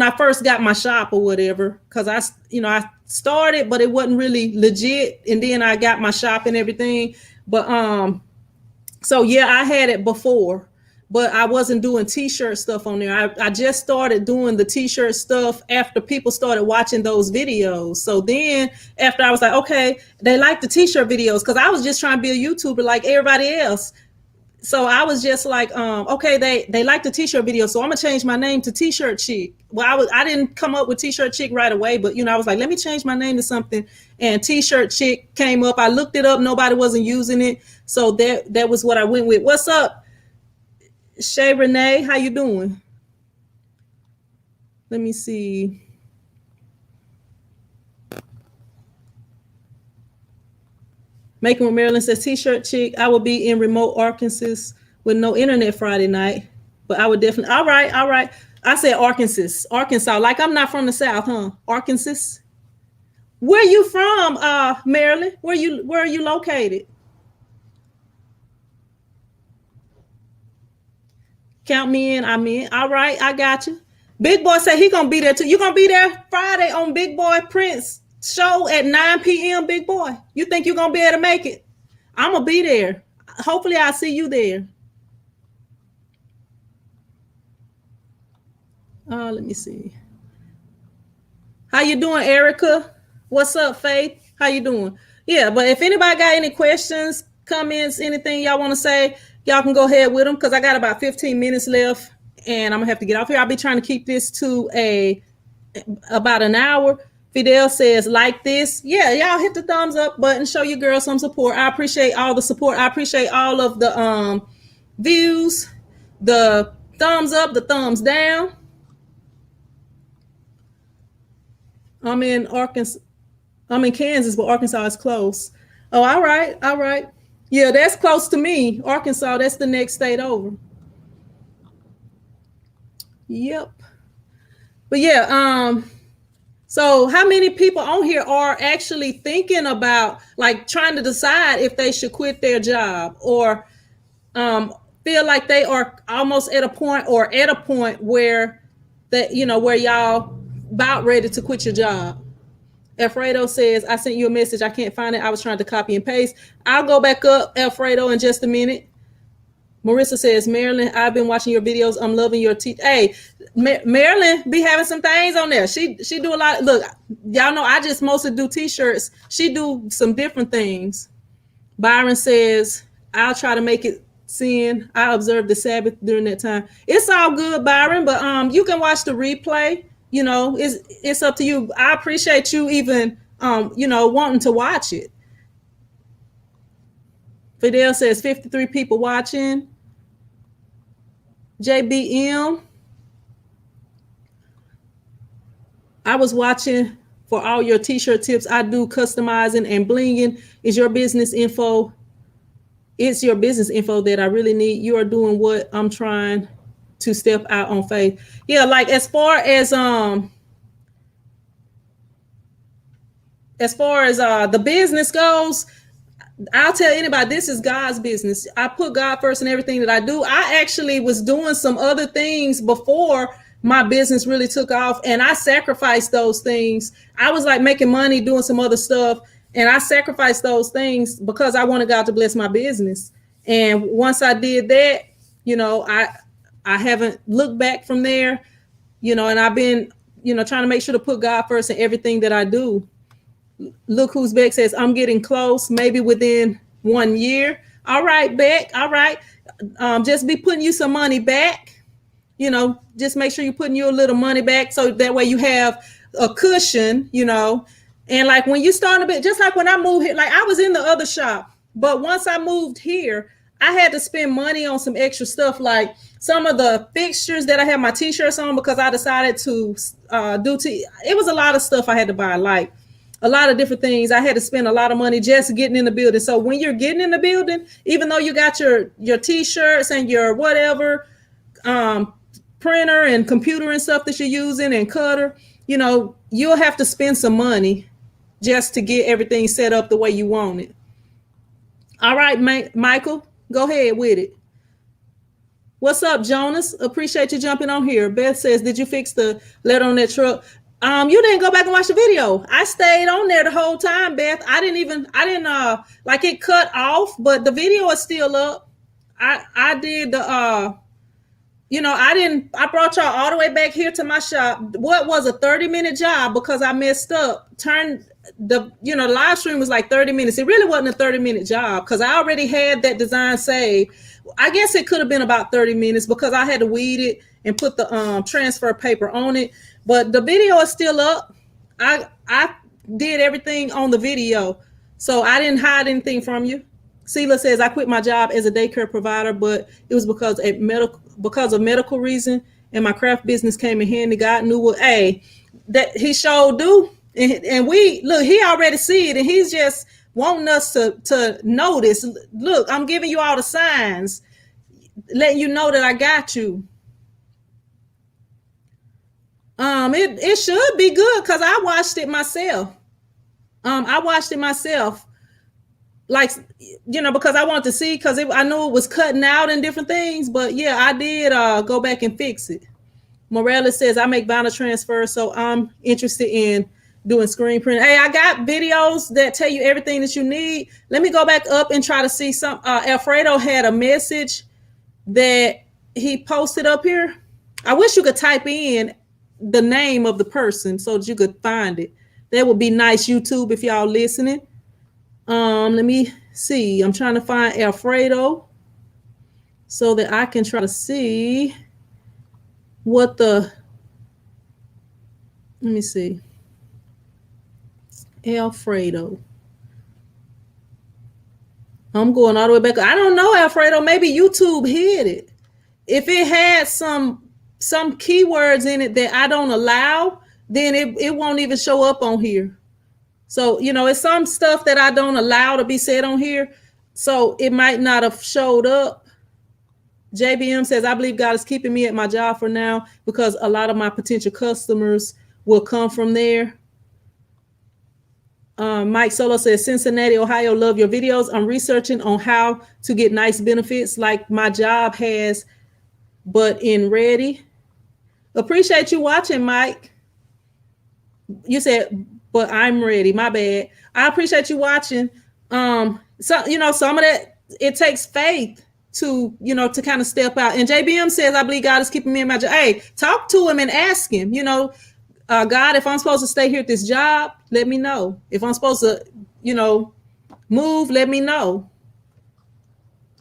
I first got my shop or whatever, because I started, but it wasn't really legit. And then I got my shop and everything. But so yeah, I had it before, but I wasn't doing t-shirt stuff on there. I just started doing the t-shirt stuff after people started watching those videos. So then after I was like, okay, they like the t-shirt videos, because I was just trying to be a YouTuber like everybody else. So I was just like, okay, they like the t-shirt video, so I'm gonna change my name to T-shirt Chick. Well, I didn't come up with T-shirt Chick right away, but I was like, let me change my name to something, and T-shirt Chick came up. I looked it up, nobody wasn't using it, so that was what I went with. What's up, Shay Renee? How you doing? Let me see. Macon with Maryland says, T-shirt Chick, I will be in remote Arkansas with no internet Friday night, but I would definitely. All right. I said Arkansas. Like I'm not from the South, huh? Arkansas. Where you from, Maryland? Where are you located? Count me in. I'm in. All right, I got you. Big Boy said he gonna be there too. You gonna be there Friday on Big Boy Prince show at 9 p.m. Big Boy, you think you're gonna be able to make it? I'm gonna be there. Hopefully I'll see you there. Let me see. How you doing, Erica? What's up, Faith? How you doing? Yeah, but if anybody got any questions, comments, anything y'all want to say, y'all can go ahead with them, because I got about 15 minutes left and I'm gonna have to get off here. I'll be trying to keep this to about an hour. Fidel says, like this. Yeah, y'all hit the thumbs up button. Show your girl some support. I appreciate all the support. I appreciate all of the views, the thumbs up, the thumbs down. I'm in Arkansas. I'm in Kansas, but Arkansas is close. Oh, all right. Yeah, that's close to me. Arkansas, that's the next state over. Yep. But yeah, so how many people on here are actually thinking about like trying to decide if they should quit their job, or feel like they are almost at a point where that, where y'all about ready to quit your job? Alfredo says, I sent you a message. I can't find it. I was trying to copy and paste. I'll go back up, Alfredo, in just a minute. Marissa says, Marilyn, I've been watching your videos. I'm loving your Hey, Marilyn be having some things on there. She do a lot. Look, y'all know I just mostly do t-shirts. She do some different things. Byron says, I'll try to make it sin. I observe the Sabbath during that time. It's all good, Byron, but you can watch the replay. It's up to you. I appreciate you even wanting to watch it. Fidel says 53 people watching. JBM, I was watching for all your t-shirt tips. I do customizing and blinging. Is your business info? It's your business info that I really need. You are doing what I'm trying to step out on faith. Yeah, like as far as the business goes, I'll tell anybody, this is God's business. I put God first in everything that I do. I actually was doing some other things before my business really took off, and I sacrificed those things. I was like making money doing some other stuff, and I sacrificed those things because I wanted God to bless my business. And once I did that, I haven't looked back from there, and I've been, trying to make sure to put God first in everything that I do. Look who's Beck says, I'm getting close, maybe within 1 year. All right, Beck. All right. Just be putting you some money back. Just make sure you're putting you a little money back, so that way you have a cushion, And like when you start a bit, just like when I moved here, like I was in the other shop, but once I moved here, I had to spend money on some extra stuff, like some of the fixtures that I had my t-shirts on, because I decided to it was a lot of stuff I had to buy, like a lot of different things. I had to spend a lot of money just getting in the building. So when you're getting in the building, even though you got your t-shirts and your whatever printer and computer and stuff that you're using and cutter, you'll have to spend some money just to get everything set up the way you want it. All right, Michael, go ahead with it. What's up, Jonas? Appreciate you jumping on here. Beth says, did you fix the letter on that truck? You didn't go back and watch the video. I stayed on there the whole time, Beth. I didn't like it cut off, but the video is still up. I did the I brought y'all all the way back here to my shop. What was a 30-minute job because I messed up. Turned the live stream was like 30 minutes. It really wasn't a 30-minute job because I already had that design saved. I guess it could have been about 30 minutes because I had to weed it and put the transfer paper on it. But the video is still up. I did everything on the video, so I didn't hide anything from you. Sela says, I quit my job as a daycare provider, but it was because of medical reason, and my craft business came in handy. God knew what, that he showed do. And we look, he already see it, and he's just wanting us to notice. Look, I'm giving you all the signs, letting you know that I got you. It should be good because I watched it myself. Like, because I wanted to see, because I knew it was cutting out and different things. But yeah, I did go back and fix it. Morales says, I make vinyl transfers, so I'm interested in doing screen print. Hey, I got videos that tell you everything that you need. Let me go back up and try to see some. Alfredo had a message that he posted up here. I wish you could type in the name of the person so that you could find it. That would be nice, YouTube, if y'all listening. Let me see. I'm trying to find Alfredo so that I can try to see what let me see. Alfredo. I'm going all the way back. I don't know, Alfredo. Maybe YouTube hid it. If it had some keywords in it that I don't allow, then it won't even show up on here. So, it's some stuff that I don't allow to be said on here. So it might not have showed up. JBM says, I believe God is keeping me at my job for now because a lot of my potential customers will come from there. Mike Solo says, Cincinnati, Ohio, love your videos. I'm researching on how to get nice benefits like my job has, but in ready. Appreciate you watching, Mike. You said, but I'm ready. My bad. I appreciate you watching. So, some of that, it takes faith to kind of step out. And JBM says, I believe God is keeping me in my job. Hey, talk to him and ask him, God, if I'm supposed to stay here at this job, let me know. If I'm supposed to, move, let me know.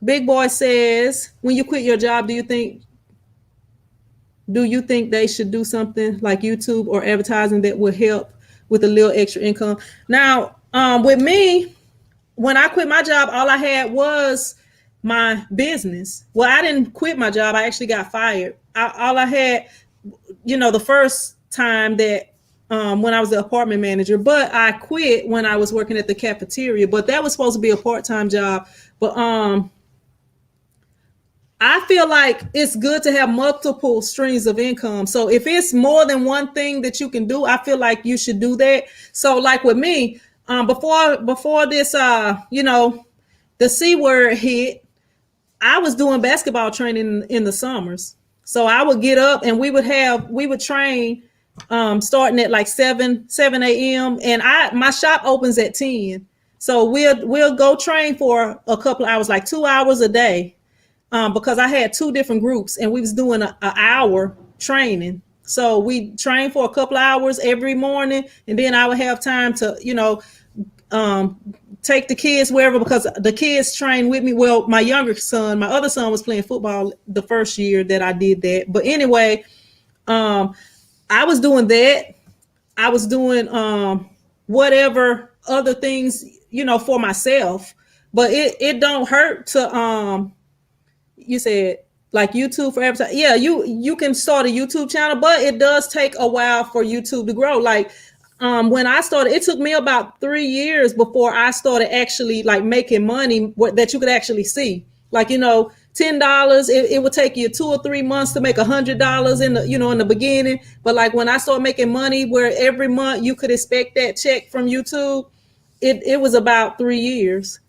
Big Boy says, when you quit your job, do you think they should do something like YouTube or advertising that will help with a little extra income? Now, with me, when I quit my job, all I had was my business. Well, I didn't quit my job. I actually got fired. All I had, the first time that when I was the apartment manager, but I quit when I was working at the cafeteria, but that was supposed to be a part-time job. But I feel like it's good to have multiple streams of income. So if it's more than one thing that you can do, I feel like you should do that. So like with me, before this, the C word hit, I was doing basketball training in the summers. So I would get up and we would train starting at like 7 a.m. and my shop opens at 10. So we'll go train for a couple of hours, like 2 hours a day. Because I had two different groups and we was doing an hour training. So we trained for a couple of hours every morning, and then I would have time to, take the kids wherever, because the kids trained with me. Well, my other son was playing football the first year that I did that. But anyway, I was doing that. I was doing whatever other things, for myself. But it don't hurt to you said like YouTube for advertising. Yeah, you can start a YouTube channel, but it does take a while for YouTube to grow. Like when I started, it took me about 3 years before I started actually like making money that you could actually see. Like, $10, it would take you 2 or 3 months to make $100 in the, in the beginning. But like when I started making money where every month you could expect that check from YouTube, it was about 3 years.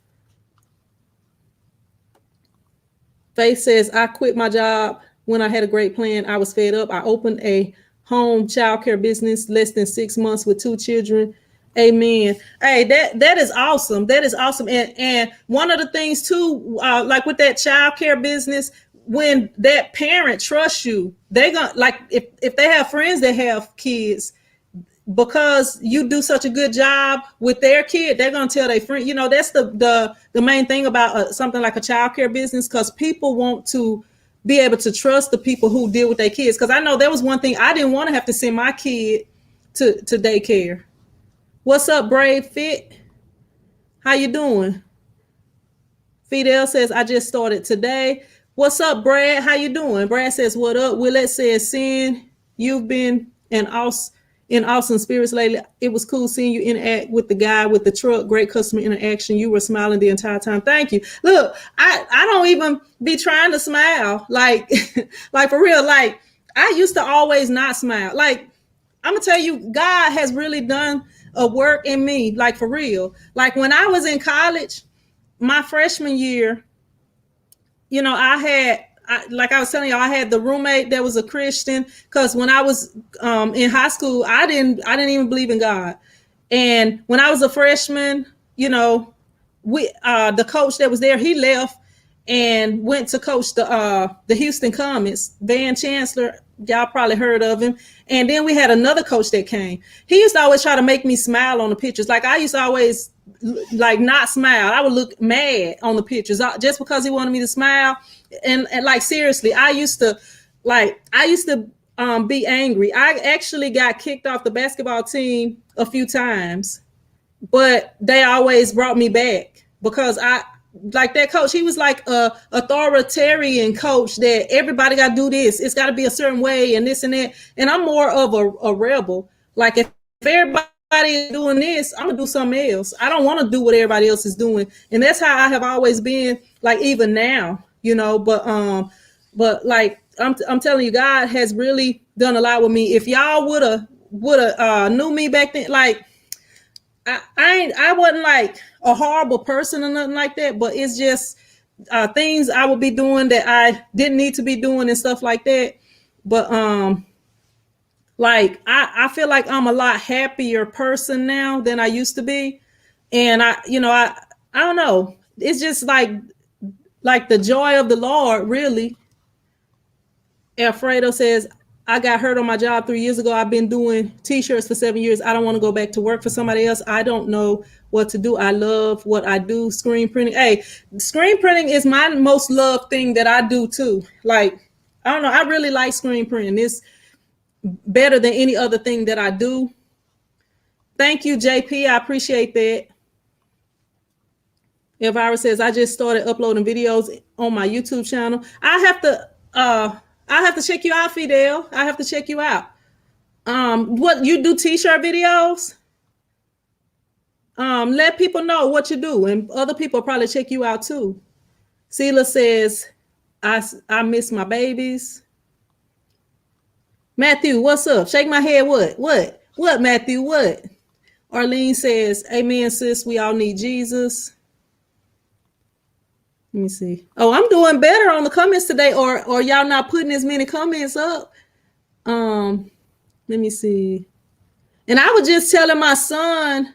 Faith says, I quit my job when I had a great plan. I was fed up. I opened a home childcare business less than 6 months with 2 children. Amen. Hey, that is awesome. That is awesome. And one of the things too, like with that childcare business, when that parent trusts you, they gonna like if they have friends that have kids, because you do such a good job with their kid, they're gonna tell their friend. That's the main thing about something like a childcare business, because people want to be able to trust the people who deal with their kids. Because I know there was one thing, I didn't want to have to send my kid to daycare. What's up, Brave Fit? How you doing? Fidel says, I just started today. What's up, Brad? How you doing? Brad says, what up? Willette says, Sin, you've been in awesome spirits lately. It was cool seeing you interact with the guy with the truck. Great customer interaction. You were smiling the entire time. Thank you. Look, I don't even be trying to smile. Like, like for real. Like, I used to always not smile. Like, I'm gonna tell you, God has really done a work in me. Like, for real. Like when I was in college, my freshman year, like I was telling y'all, I had the roommate that was a Christian, because when I was in high school, I didn't even believe in God. And when I was a freshman, the coach that was there, he left and went to coach the Houston Comets, Van Chancellor. Y'all probably heard of him. And then we had another coach that came. He used to always try to make me smile on the pictures. Like I used to always like not smile. I would look mad on the pictures just because he wanted me to smile. And like seriously, I used to be angry. I actually got kicked off the basketball team a few times, but they always brought me back because like that coach, he was like a authoritarian coach that everybody got to do this. It's got to be a certain way and this and that. And I'm more of a rebel. Like if everybody is doing this, I'm gonna do something else. I don't want to do what everybody else is doing. And that's how I have always been, like even now, but like I'm telling you, God has really done a lot with me. If y'all would have knew me back then, like I wasn't like a horrible person or nothing like that, but it's just things I would be doing that I didn't need to be doing and stuff like that. But like I feel like I'm a lot happier person now than I used to be. And I don't know. It's just like the joy of the Lord, really. Alfredo says, I got hurt on my job 3 years ago. I've been doing t-shirts for 7 years. I don't want to go back to work for somebody else. I don't know what to do. I love what I do. Screen printing. Hey, screen printing is my most loved thing that I do too. Like, I don't know. I really like screen printing. It's better than any other thing that I do. Thank you, JP. I appreciate that. Elvira says, I just started uploading videos on my YouTube channel. I have to check you out, Fidel. I have to check you out. What you do, t-shirt videos? Let people know what you do, and other people probably check you out too. Sela says, I miss my babies. Matthew, what's up? Shake my head. What, Matthew? What? Arlene says, amen, sis. We all need Jesus. Let me see. Oh, I'm doing better on the comments today, or y'all not putting as many comments up. Let me see. And I was just telling my son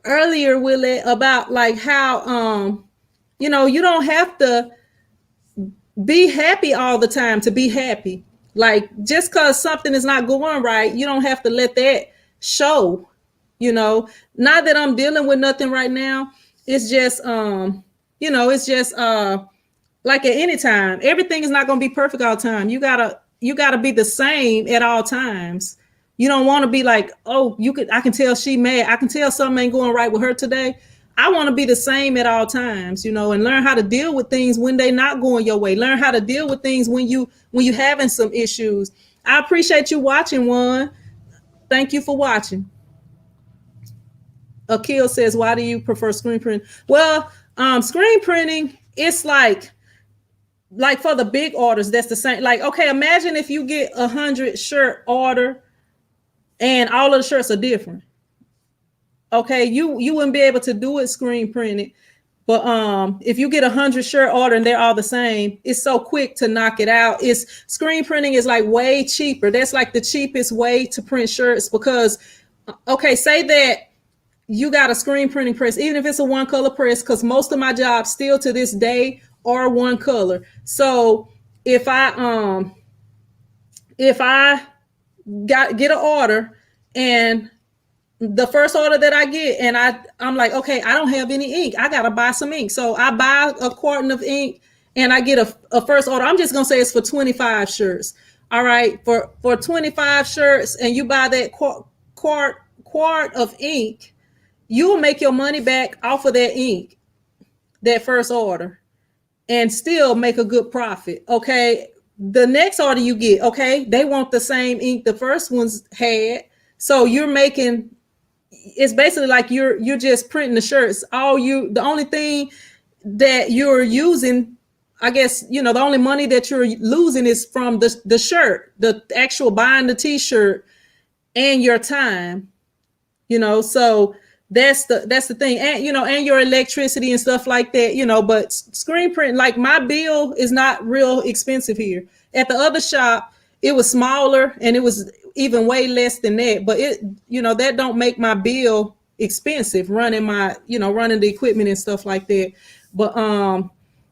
earlier, Willie, about like how you don't have to be happy all the time to be happy. Like just because something is not going right, you don't have to let that show. Not that I'm dealing with nothing right now. It's just it's just like at any time, everything is not going to be perfect all the time. You gotta be the same at all times. You don't want to be like, oh, I can tell she mad. I can tell something ain't going right with her today. I want to be the same at all times, you know, and learn how to deal with things when they're not going your way. Learn how to deal with things when you having some issues. I appreciate you watching, Juan. Thank you for watching. Akil says, why do you prefer screen printing? Well, screen printing, it's like for the big orders, that's the same. Like, okay, imagine if you get 100 shirt order and all of the shirts are different. Okay, you wouldn't be able to do it screen printed. But if you get 100 shirt order and they're all the same, it's so quick to knock it out. It's screen printing is like way cheaper. That's like the cheapest way to print shirts because, okay, say that you got a screen printing press, even if it's a one color press, because most of my jobs still to this day are one color. So if I get an order and the first order that I get and I'm like, okay, I don't have any ink. I got to buy some ink. So I buy a carton of ink and I get a first order. I'm just going to say it's for 25 shirts. All right. For 25 shirts and you buy that quart of ink, you will make your money back off of that ink, that first order, and still make a good profit. Okay. The next order you get, okay, they want the same ink the first ones had. So you're making, it's basically like you're just printing the shirts. The only thing that you're using, I guess, you know, the only money that you're losing is from the shirt, the actual buying the t-shirt and your time, you know. So that's the thing. And, you know, and your electricity and stuff like that, you know, but screen print, like my bill is not real expensive here. At the other shop, it was smaller and it was even way less than that, but it, you know, that don't make my bill expensive running the equipment and stuff like that. But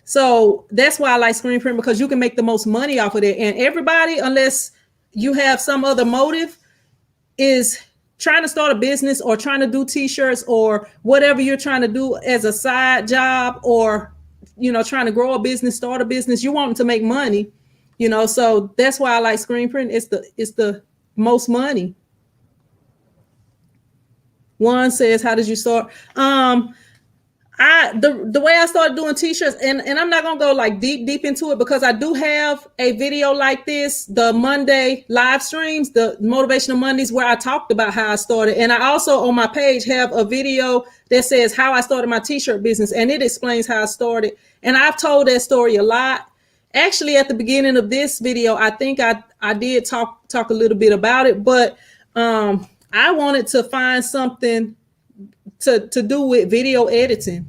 so that's why I like screen print, because you can make the most money off of it. And everybody, unless you have some other motive, is trying to start a business or trying to do t-shirts or whatever you're trying to do as a side job, or, you know, trying to grow a business, start a business, you want to make money, you know. So that's why I like screen print. It's the most money. One says, how did you start? The way I started doing t-shirts, and I'm not gonna go like deep into it, because I do have a video like this, the Monday live streams, the Motivational Mondays, where I talked about how I started. And I also on my page have a video that says how I started my t-shirt business, and it explains how I started. And I've told that story a lot. Actually, at the beginning of this video, I think I did talk a little bit about it, but I wanted to find something to do with video editing,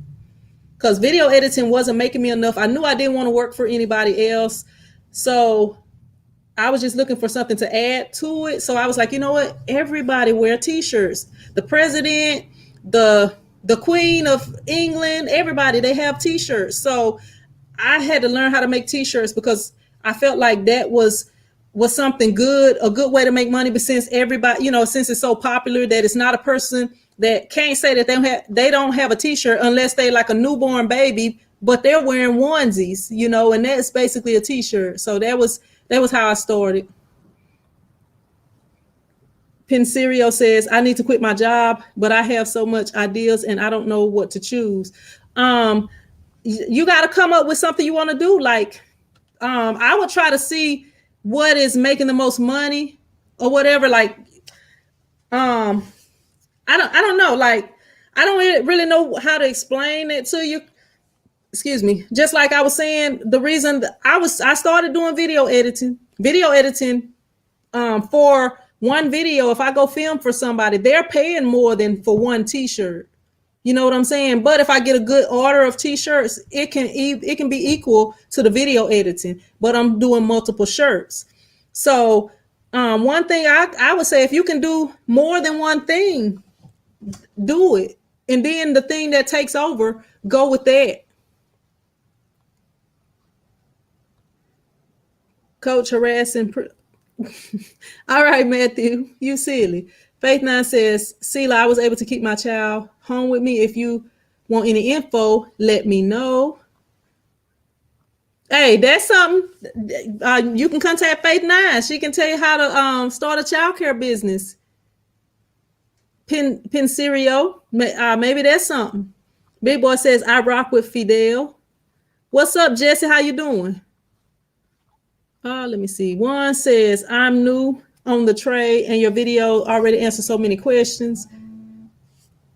because video editing wasn't making me enough. I knew I didn't want to work for anybody else, so I was just looking for something to add to it. So I was like, you know what, everybody wear t-shirts. The president, the Queen of England, everybody, they have t-shirts. So I had to learn how to make t-shirts, because I felt like that was something good, a good way to make money. But since everybody, you know, since it's so popular that it's not a person that can't say that they don't have a t-shirt unless they like a newborn baby, but they're wearing onesies, you know, and that's basically a t-shirt. So that was how I started. Penserio says, I need to quit my job, but I have so much ideas and I don't know what to choose. You got to come up with something you want to do. Like, I would try to see what is making the most money or whatever. Like, I don't know. Like, I don't really know how to explain it to you. Excuse me. Just like I was saying, the reason that I started doing video editing, for one video. If I go film for somebody, they're paying more than for one t-shirt. You know what I'm saying? But if I get a good order of t-shirts, it can be equal to the video editing, but I'm doing multiple shirts. So one thing I would say, if you can do more than one thing, do it. And then the thing that takes over, go with that. Coach harassing. All right, Matthew, you silly. Faith 9 says, Sela, I was able to keep my child home with me. If you want any info, let me know. Hey, that's something. You can contact Faith Nine. She can tell you how to start a childcare business. Pensirio, maybe that's something. Big Boy says I rock with Fidel. What's up, Jesse? How you doing? Let me see. One says I'm new on the trade, and your video already answered so many questions.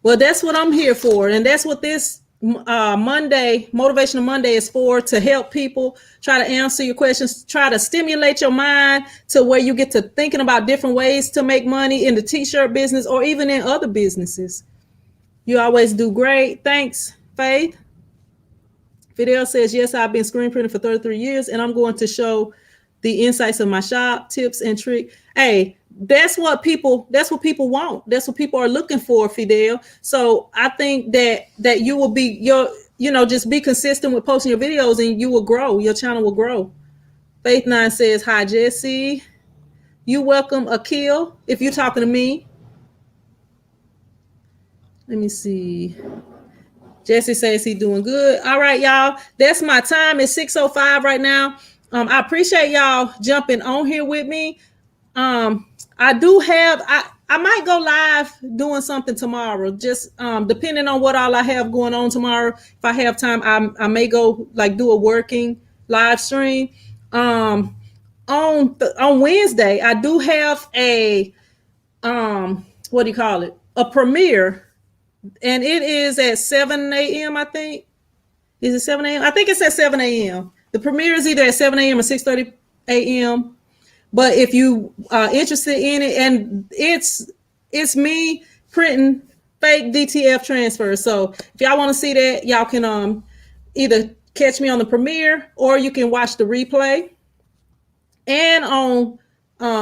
Well, that's what I'm here for, and that's what this Monday, Motivational Monday, is for, to help people try to answer your questions, try to stimulate your mind to where you get to thinking about different ways to make money in the t-shirt business or even in other businesses. You always do great. Thanks, Faith. Fidel says, yes, I've been screen printing for 33 years, and I'm going to show the insights of my shop, tips and tricks. Hey, that's what people want. That's what people are looking for, Fidel. So I think that you will be just be consistent with posting your videos and you will grow. Your channel will grow. Faith Nine says, hi, Jesse. You welcome Akil if you're talking to me. Let me see. Jesse says he's doing good. All right, y'all. That's my time. It's 6:05 right now. I appreciate y'all jumping on here with me. I do have I might go live doing something tomorrow, just depending on what all I have going on tomorrow. If I have time, I may go like do a working live stream. On Wednesday, I do have a what do you call it? A premiere, and it is at 7 a.m. I think. Is it 7 a.m.? I think it's at 7 a.m. The premiere is either at 7 a.m. or 6:30 a.m. But if you are interested in it, and it's me printing fake DTF transfers. So if y'all want to see that, y'all can either catch me on the premiere or you can watch the replay. And on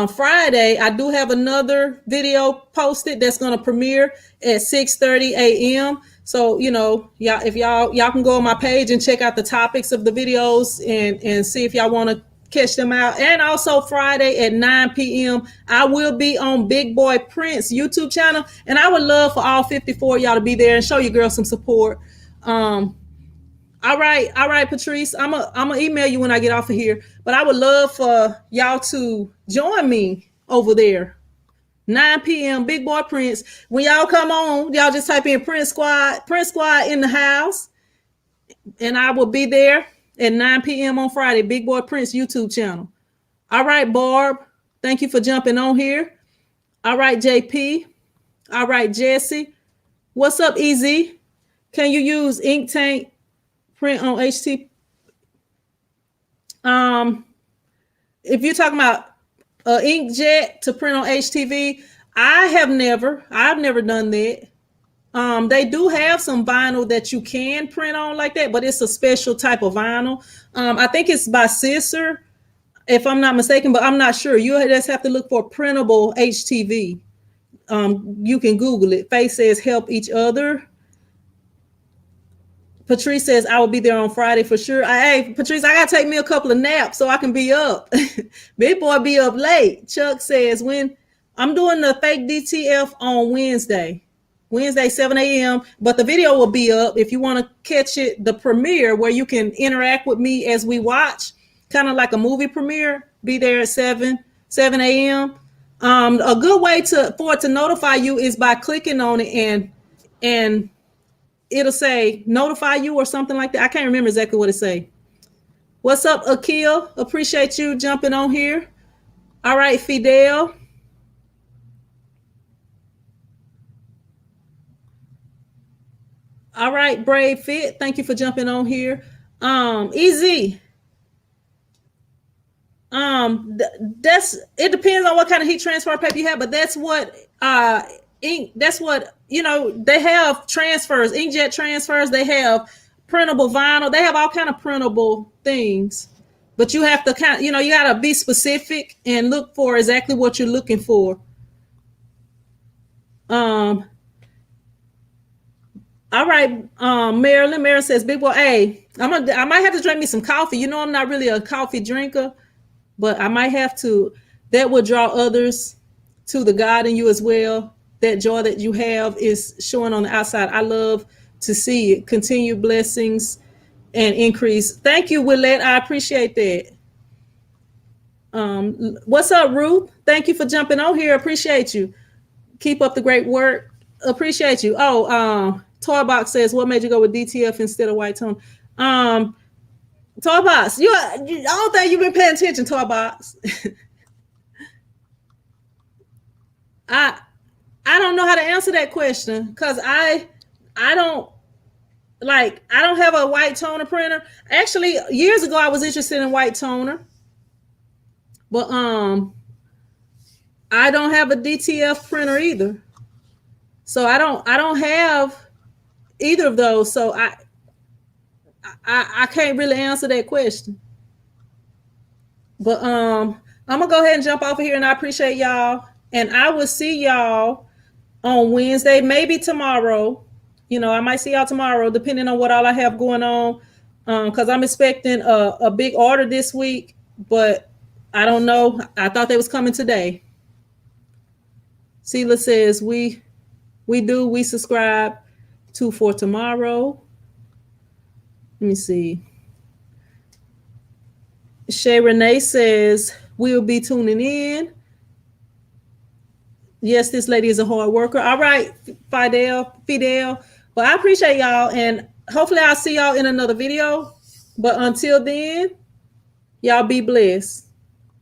Friday, I do have another video posted that's going to premiere at 6:30 a.m. So, y'all, if y'all can go on my page and check out the topics of the videos and see if y'all want to catch them out. And also Friday at 9 p.m. I will be on Big Boy Prince YouTube channel, and I would love for all 54 of y'all to be there and show your girl some support. All right, Patrice. I'm gonna email you when I get off of here. But I would love for y'all to join me over there. 9 p.m. Big Boy Prince. When y'all come on, y'all just type in Prince Squad in the house, and I will be there at 9 p.m. on Friday. Big Boy Prince YouTube channel. All right, Barb. Thank you for jumping on here. All right, JP. All right, Jesse. What's up, EZ? Can you use ink tank print on HT? If you're talking about inkjet to print on HTV, I've never done that. They do have some vinyl that you can print on like that, but it's a special type of vinyl. I think it's by Scissor, if I'm not mistaken, but I'm not sure. You just have to look for printable HTV. You can Google it. Faith says help each other. Patrice says I will be there on Friday for sure. Hey, Patrice, I gotta take me a couple of naps so I can be up. Big Boy be up late. Chuck says when I'm doing the fake DTF on Wednesday 7 a.m. But the video will be up if you want to catch it. The premiere where you can interact with me as we watch, kind of like a movie premiere. Be there at 7 a.m. A good way for it to notify you is by clicking on it and it'll say notify you or something like that. I can't remember exactly what it say. What's up, Akil? Appreciate you jumping on here. All right, Fidel. All right, Brave Fit. Thank you for jumping on here. Easy. That's it depends on what kind of heat transfer paper you have, but that's what ink. That's what they have transfers, inkjet transfers. They have printable vinyl. They have all kind of printable things, but you have to you got to be specific and look for exactly what you're looking for. All right, Marilyn. Marilyn says, "Big Boy, hey, I might have to drink me some coffee. I'm not really a coffee drinker, but I might have to. That will draw others to the God in you as well. That joy that you have is showing on the outside. I love to see it. Continued blessings and increase. Thank you, Willette. I appreciate that. What's up, Ruth? Thank you for jumping on here. Appreciate you. Keep up the great work. Appreciate you. Oh, Toy Box says, what made you go with DTF instead of white tone? Toy Box, I don't think you've been paying attention, Toy Box. I don't know how to answer that question because I don't have a white toner printer. Actually, years ago I was interested in white toner, but I don't have a DTF printer either. So I don't have either of those. So I can't really answer that question. But I'm gonna go ahead and jump off of here, and I appreciate y'all. And I will see y'all on Wednesday, maybe tomorrow. I might see y'all tomorrow, depending on what all I have going on. Because I'm expecting a big order this week, but I don't know. I thought they was coming today. Sheila says we subscribe to for tomorrow. Let me see. Shay Renee says we'll be tuning in. Yes, this lady is a hard worker. All right, Fidel. Well, I appreciate y'all, and hopefully I'll see y'all in another video. But until then, y'all be blessed.